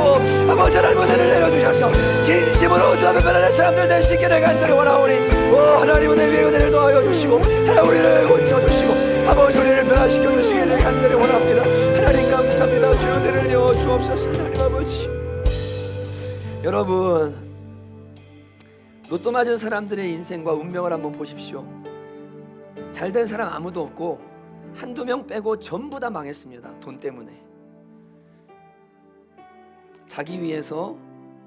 아버지 하나님 은혜를 내려주셔서 진심으로 주 앞에 변화된 사람들 될 수 있기를 간절히 원하오니 오 하나님 은혜 위에 은혜를 더하여 주시고 하나님 우리를 고쳐주시고 아버지 우리를 변화시켜 주시기를 간절히 원합니다. 하나님 감사합니다. 주의 은혜를 내어 주옵소서. 하나님 아버지, 여러분 로또 맞은 사람들의 인생과 운명을 한번 보십시오. 잘된 사람 아무도 없고 한두 명 빼고 전부 다 망했습니다. 돈 때문에. 자기 위해서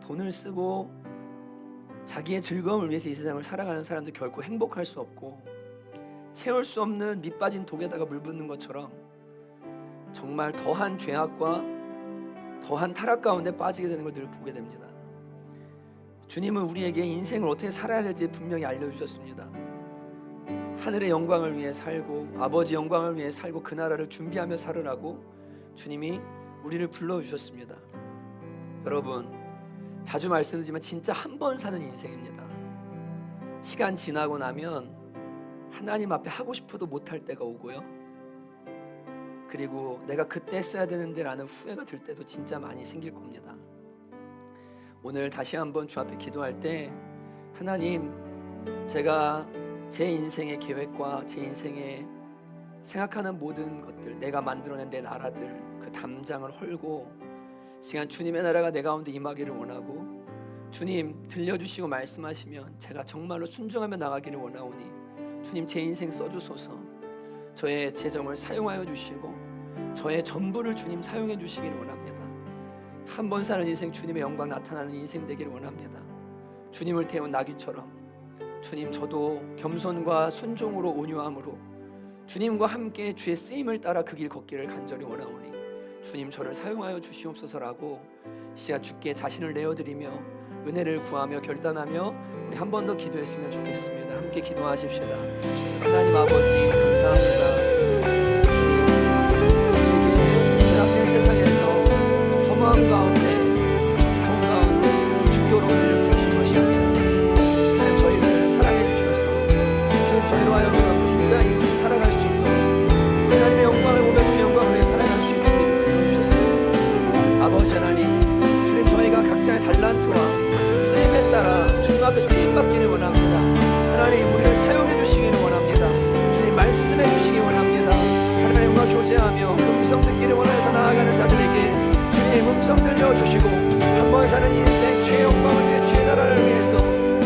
돈을 쓰고 자기의 즐거움을 위해서 이 세상을 살아가는 사람들 결코 행복할 수 없고 채울 수 없는 밑 빠진 독에다가 물 붓는 것처럼 정말 더한 죄악과 더한 타락 가운데 빠지게 되는 걸 늘 보게 됩니다. 주님은 우리에게 인생을 어떻게 살아야 될지 분명히 알려주셨습니다. 하늘의 영광을 위해 살고 아버지 영광을 위해 살고 그 나라를 준비하며 살으라고 주님이 우리를 불러주셨습니다. 여러분, 자주 말씀드리지만 진짜 한 번 사는 인생입니다. 시간 지나고 나면 하나님 앞에 하고 싶어도 못할 때가 오고요, 그리고 내가 그때 했어야 되는데 라는 후회가 들 때도 진짜 많이 생길 겁니다. 오늘 다시 한번 주 앞에 기도할 때, 하나님, 제가 제 인생의 계획과 제 인생에 생각하는 모든 것들, 내가 만들어낸 내 나라들, 그 담장을 헐고 시간 주님의 나라가 내 가운데 임하기를 원하고, 주님 들려주시고 말씀하시면 제가 정말로 순종하며 나가기를 원하오니 주님 제 인생 써주소서. 저의 재정을 사용하여 주시고 저의 전부를 주님 사용해 주시기를 원합니다. 한 번 사는 인생 주님의 영광 나타나는 인생 되기를 원합니다. 주님을 태운 나귀처럼 주님, 저도 겸손과 순종으로 온유함으로 주님과 함께 주의 쓰임을 따라 그 길 걷기를 간절히 원하오니 주님 저를 사용하여 주시옵소서라고 시간 주께 자신을 내어드리며 은혜를 구하며 결단하며 우리 한 번 더 기도했으면 좋겠습니다. 함께 기도하십시다. 하나님 아버지, 감사합니다. 주님 앞에 세상에서 허무한 가운데, 고통 가운데 중도로 우리를 부르신 것이 아니라 하나님 저희를 사랑해 주셔서 주님 저희로 하여금 진짜 인생 살아갈 수 있도록 하나님의 영광을 보며 주의 영광을 위해 살아갈 수 있도록 우리를 불러주셨습니다. 아버지 하나님, 주님 저희가 각자의 달란트와 쓰임에 따라 주님 앞에 쓰임받기를 원합니다. 하나님 우리를 사용해 주시기를 원합니다. 주님 말씀해 주시기 원합니다. 하나님과 교제하며 그 음성 듣기를 원해서 나아가는 자들에게 주님 음성 들려주시고 한 번 사는 인생 주의 영광을 위해 주의 나라를 위해서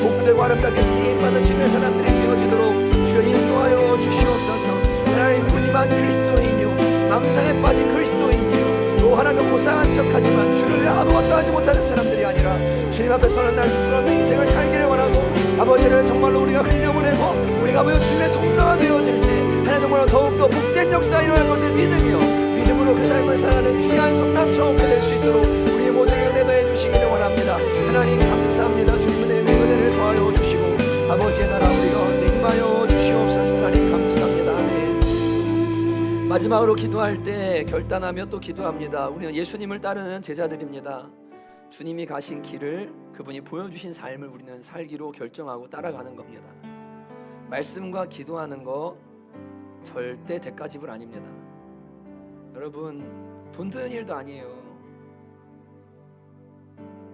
복되고 아름답게 쓰임받는 주님의 사람들이 되어지도록 주여 인도하여 주시옵소서. 하나님 무늬만 그리스도인이요 망상에 빠진 그리스도인이요 또 하나님 고상한 척하지만 주를 위해 아무것도 하지 못하는 사람들이 아니라 주님 앞에 서는 날 부끄러운 인생을 살기를 원하고 아버지를 정말로 우리가 흘려보내고 우리가 모여 주님의 통로가 되어질 때 하나님 정말로 더욱더 복된 역사 일어날 것을 믿으며 믿음으로 그 삶을 살아가는 귀한 성남처럼 될 수 있도록 우리 모두에게 은혜 더해 주시기를 원합니다. 하나님 감사합니다. 주님의 은혜를 더하여 주시고 아버지의 나라 우리가 임하여 주시옵소서. 하나님 감사합니다. 아멘. 마지막으로 기도할 때 결단하며 또 기도합니다. 우리는 예수님을 따르는 제자들입니다. 주님이 가신 길을, 그분이 보여주신 삶을 우리는 살기로 결정하고 따라가는 겁니다. 말씀과 기도하는 거 절대 대가 지불 아닙니다. 여러분, 돈 드는 일도 아니에요.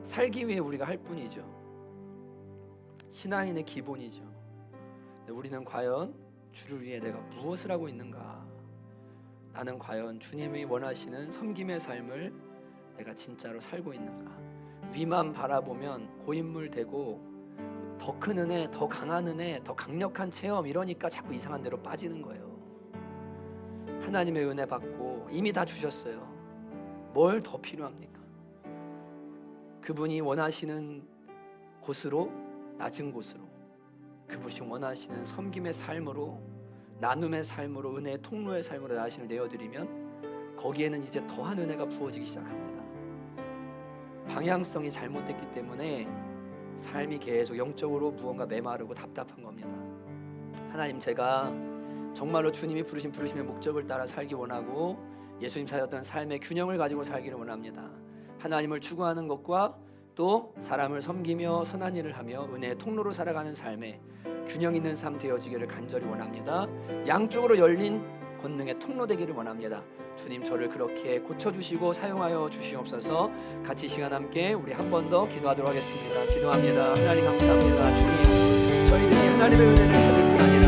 살기 위해 우리가 할 뿐이죠. 신앙인의 기본이죠. 우리는 과연 주를 위해 내가 무엇을 하고 있는가? 나는 과연 주님이 원하시는 섬김의 삶을 내가 진짜로 살고 있는가? 위만 바라보면 고인물 되고 더 큰 은혜, 더 강한 은혜, 더 강력한 체험 이러니까 자꾸 이상한 데로 빠지는 거예요. 하나님의 은혜 받고 이미 다 주셨어요. 뭘 더 필요합니까? 그분이 원하시는 곳으로, 낮은 곳으로, 그분이 원하시는 섬김의 삶으로, 나눔의 삶으로, 은혜의 통로의 삶으로 자신을 내어드리면 거기에는 이제 더한 은혜가 부어지기 시작합니다. 방향성이 잘못됐기 때문에 삶이 계속 영적으로 무언가 메마르고 답답한 겁니다. 하나님, 제가 정말로 주님이 부르심의 목적을 따라 살기 원하고 예수님 사셨던 삶의 균형을 가지고 살기를 원합니다. 하나님을 추구하는 것과 또 사람을 섬기며 선한 일을 하며 은혜의 통로로 살아가는 삶에 균형 있는 삶 되어지기를 간절히 원합니다. 양쪽으로 열린 권능의 통로 되기를 원합니다. 주님 저를 그렇게 고쳐주시고 사용하여 주시옵소서. 같이 시간 함께 우리 한 번 더 기도하도록 하겠습니다. 기도합니다. 하나님 감사합니다. 주님, 저희들이 하나님의 은혜를 받을 뿐 아니라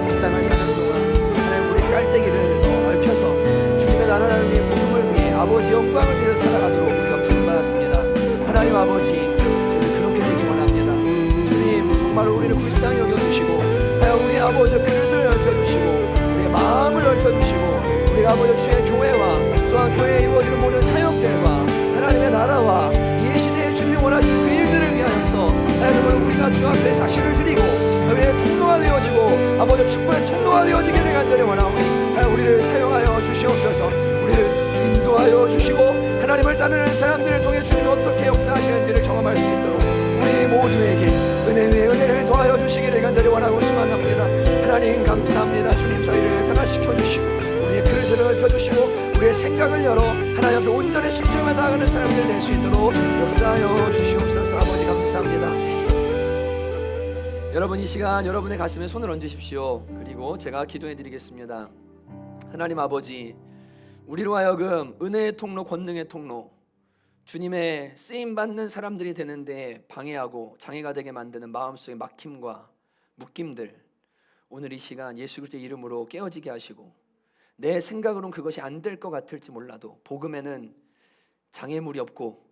이 땅을 사는 동안 하나님 우리 깔때기를 더 넓혀서 주님의 나라를 위해 복음을 위해 아버지 영광을 위해 살아가도록 우리가 부름받았습니다. 하나님 아버지, 저희를 그렇게 되기 원합니다. 주님 정말로 우리를 불쌍히 여겨주시고 우리 아버지 그릇을 넓혀주시고 우리의 마음을 넓혀주시고 우리가 아버지 주의 교회와 또한 교회에 이루어지는 모든 사역들과 하나님의 나라와 이 시대에 주님이 원하시는 그 일들을 위하여서 하나님을 우리가 주 앞에 자신을 드리고 우리의 통로가 되어지고 아버지 축복의 통로가 되어지기를 간절히 원하오니 우리를 사용하여 주시옵소서. 우리를 인도하여 주시고 하나님을 따르는 사람들을 통해 주님이 어떻게 역사하시는지를 경험할 수 있도록 우리 모두에게 은혜 위에 은혜를 더하여 주시기를 간절히 원하고 소망합니다. 하나님 감사합니다. 생각을 열어 하나님 앞에 온전히 순종하며 나아가는 사람들 될 수 있도록 역사하여 주시옵소서. 아버지 감사합니다. 여러분 이 시간 여러분의 가슴에 손을 얹으십시오. 그리고 제가 기도해 드리겠습니다. 하나님 아버지, 우리로 하여금 은혜의 통로, 권능의 통로, 주님의 쓰임받는 사람들이 되는데 방해하고 장애가 되게 만드는 마음속의 막힘과 묶임들, 오늘 이 시간 예수 그리스도의 이름으로 깨어지게 하시고, 내 생각으로는 그것이 안 될 것 같을지 몰라도 복음에는 장애물이 없고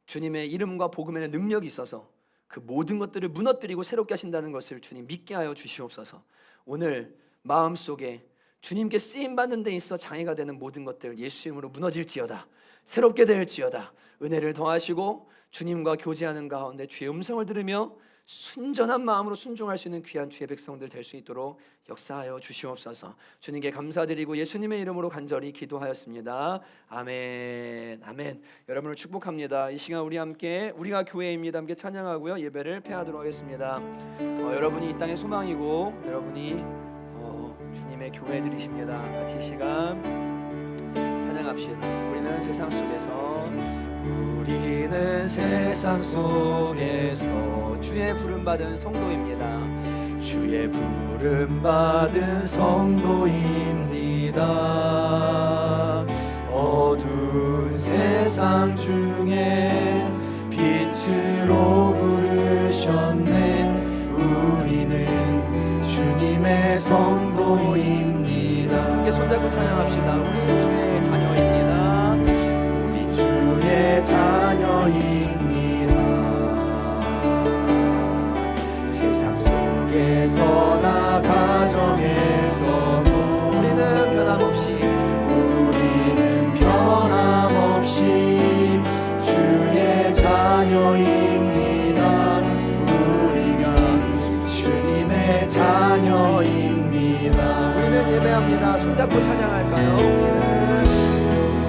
주님의 이름과 복음에는 능력이 있어서 그 모든 것들을 무너뜨리고 새롭게 하신다는 것을 주님 믿게 하여 주시옵소서. 오늘 마음속에 주님께 쓰임받는 데 있어 장애가 되는 모든 것들 예수 이름으로 무너질지어다, 새롭게 될지어다. 은혜를 더하시고 주님과 교제하는 가운데 주의 음성을 들으며 순전한 마음으로 순종할 수 있는 귀한 주의 백성들 될 수 있도록 역사하여 주시옵소서. 주님께 감사드리고 예수님의 이름으로 간절히 기도하였습니다. 아멘. 아멘. 여러분을 축복합니다. 이 시간 우리가 교회입니다. 함께 찬양하고요, 예배를 폐하도록 하겠습니다. 여러분이 이 땅의 소망이고 여러분이 주님의 교회들이십니다. 같이 이 시간 찬양합시다. 우리는 세상 속에서 주의 부름받은 성도입니다. 주의 부름받은 성도입니다. 어두운 세상 중에 빛으로 부르셨네. 우리는 주님의 성도입니다. 함께 손잡고 찬양합시다. 우리 주의 자녀입니다. 우리 주의 자녀입니다. 세상 속에서나 가정에서도 우리는 변함없이 주의 자녀입니다. 우리가 주님의 자녀입니다. 우리는 예배합니다. 손잡고 찬양할까요?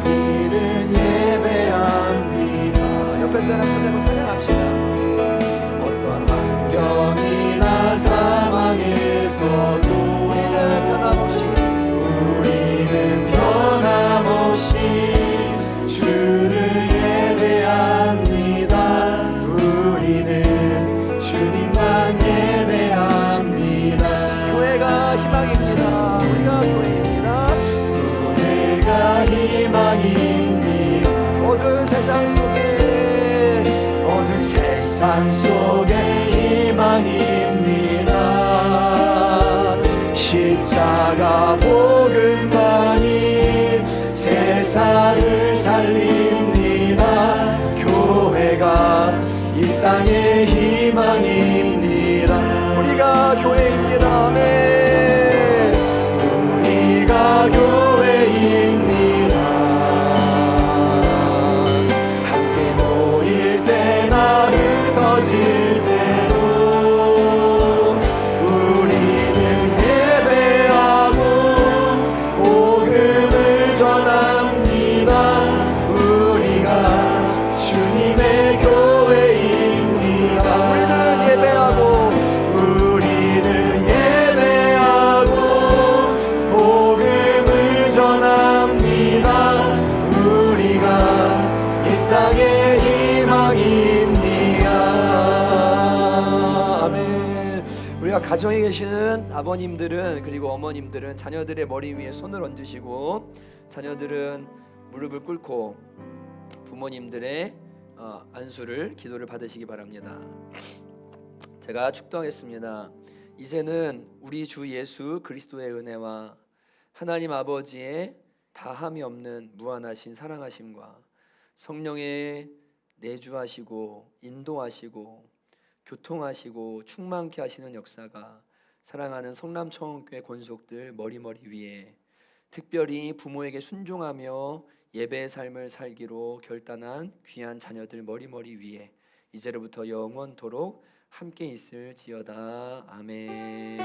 우리는 예배합니다. 옆에 사람 손잡고 찬양합시다. 어떤 환경이나 상황에서도 우리는 변함없이 주를 예배합니다. 우리는 주님만 예배합니다. 교회가 희망입니다. 우리가 교회입니다. 교회가 희망입니다. 어두운 세상 속에 희망입니다. 십자가 복음만이 세상을 살립니다. 교회가 이 땅의 희망입니다. 우리가 교회입니다. 아멘. 우리가 교회입니다. 함께 모일 때나 흩어질 때도 우리는 예배하고 복음을 전합니다. 우리가 주님의 교회입니다. 우리는 예배하고 복음을 전합니다. 우리가 이 땅의 희망입니다. 아멘. 우리가 가정에 계시는 아버님들은, 그리고 어머님들은 자녀들의 머리 위에 손을 얹으시고, 자녀들은 무릎을 꿇고 부모님들의 안수를, 기도를 받으시기 바랍니다. 제가 축도하겠습니다. 이제는 우리 주 예수 그리스도의 은혜와 하나님 아버지의 다함이 없는 무한하신 사랑하심과 성령의 내주하시고 인도하시고 교통하시고 충만케 하시는 역사가 사랑하는 성남청원교회 권속들 머리머리 위에, 특별히 부모에게 순종하며 예배의 삶을 살기로 결단한 귀한 자녀들 머리머리 위에 이제로부터 영원토록 함께 있을지어다. 아멘.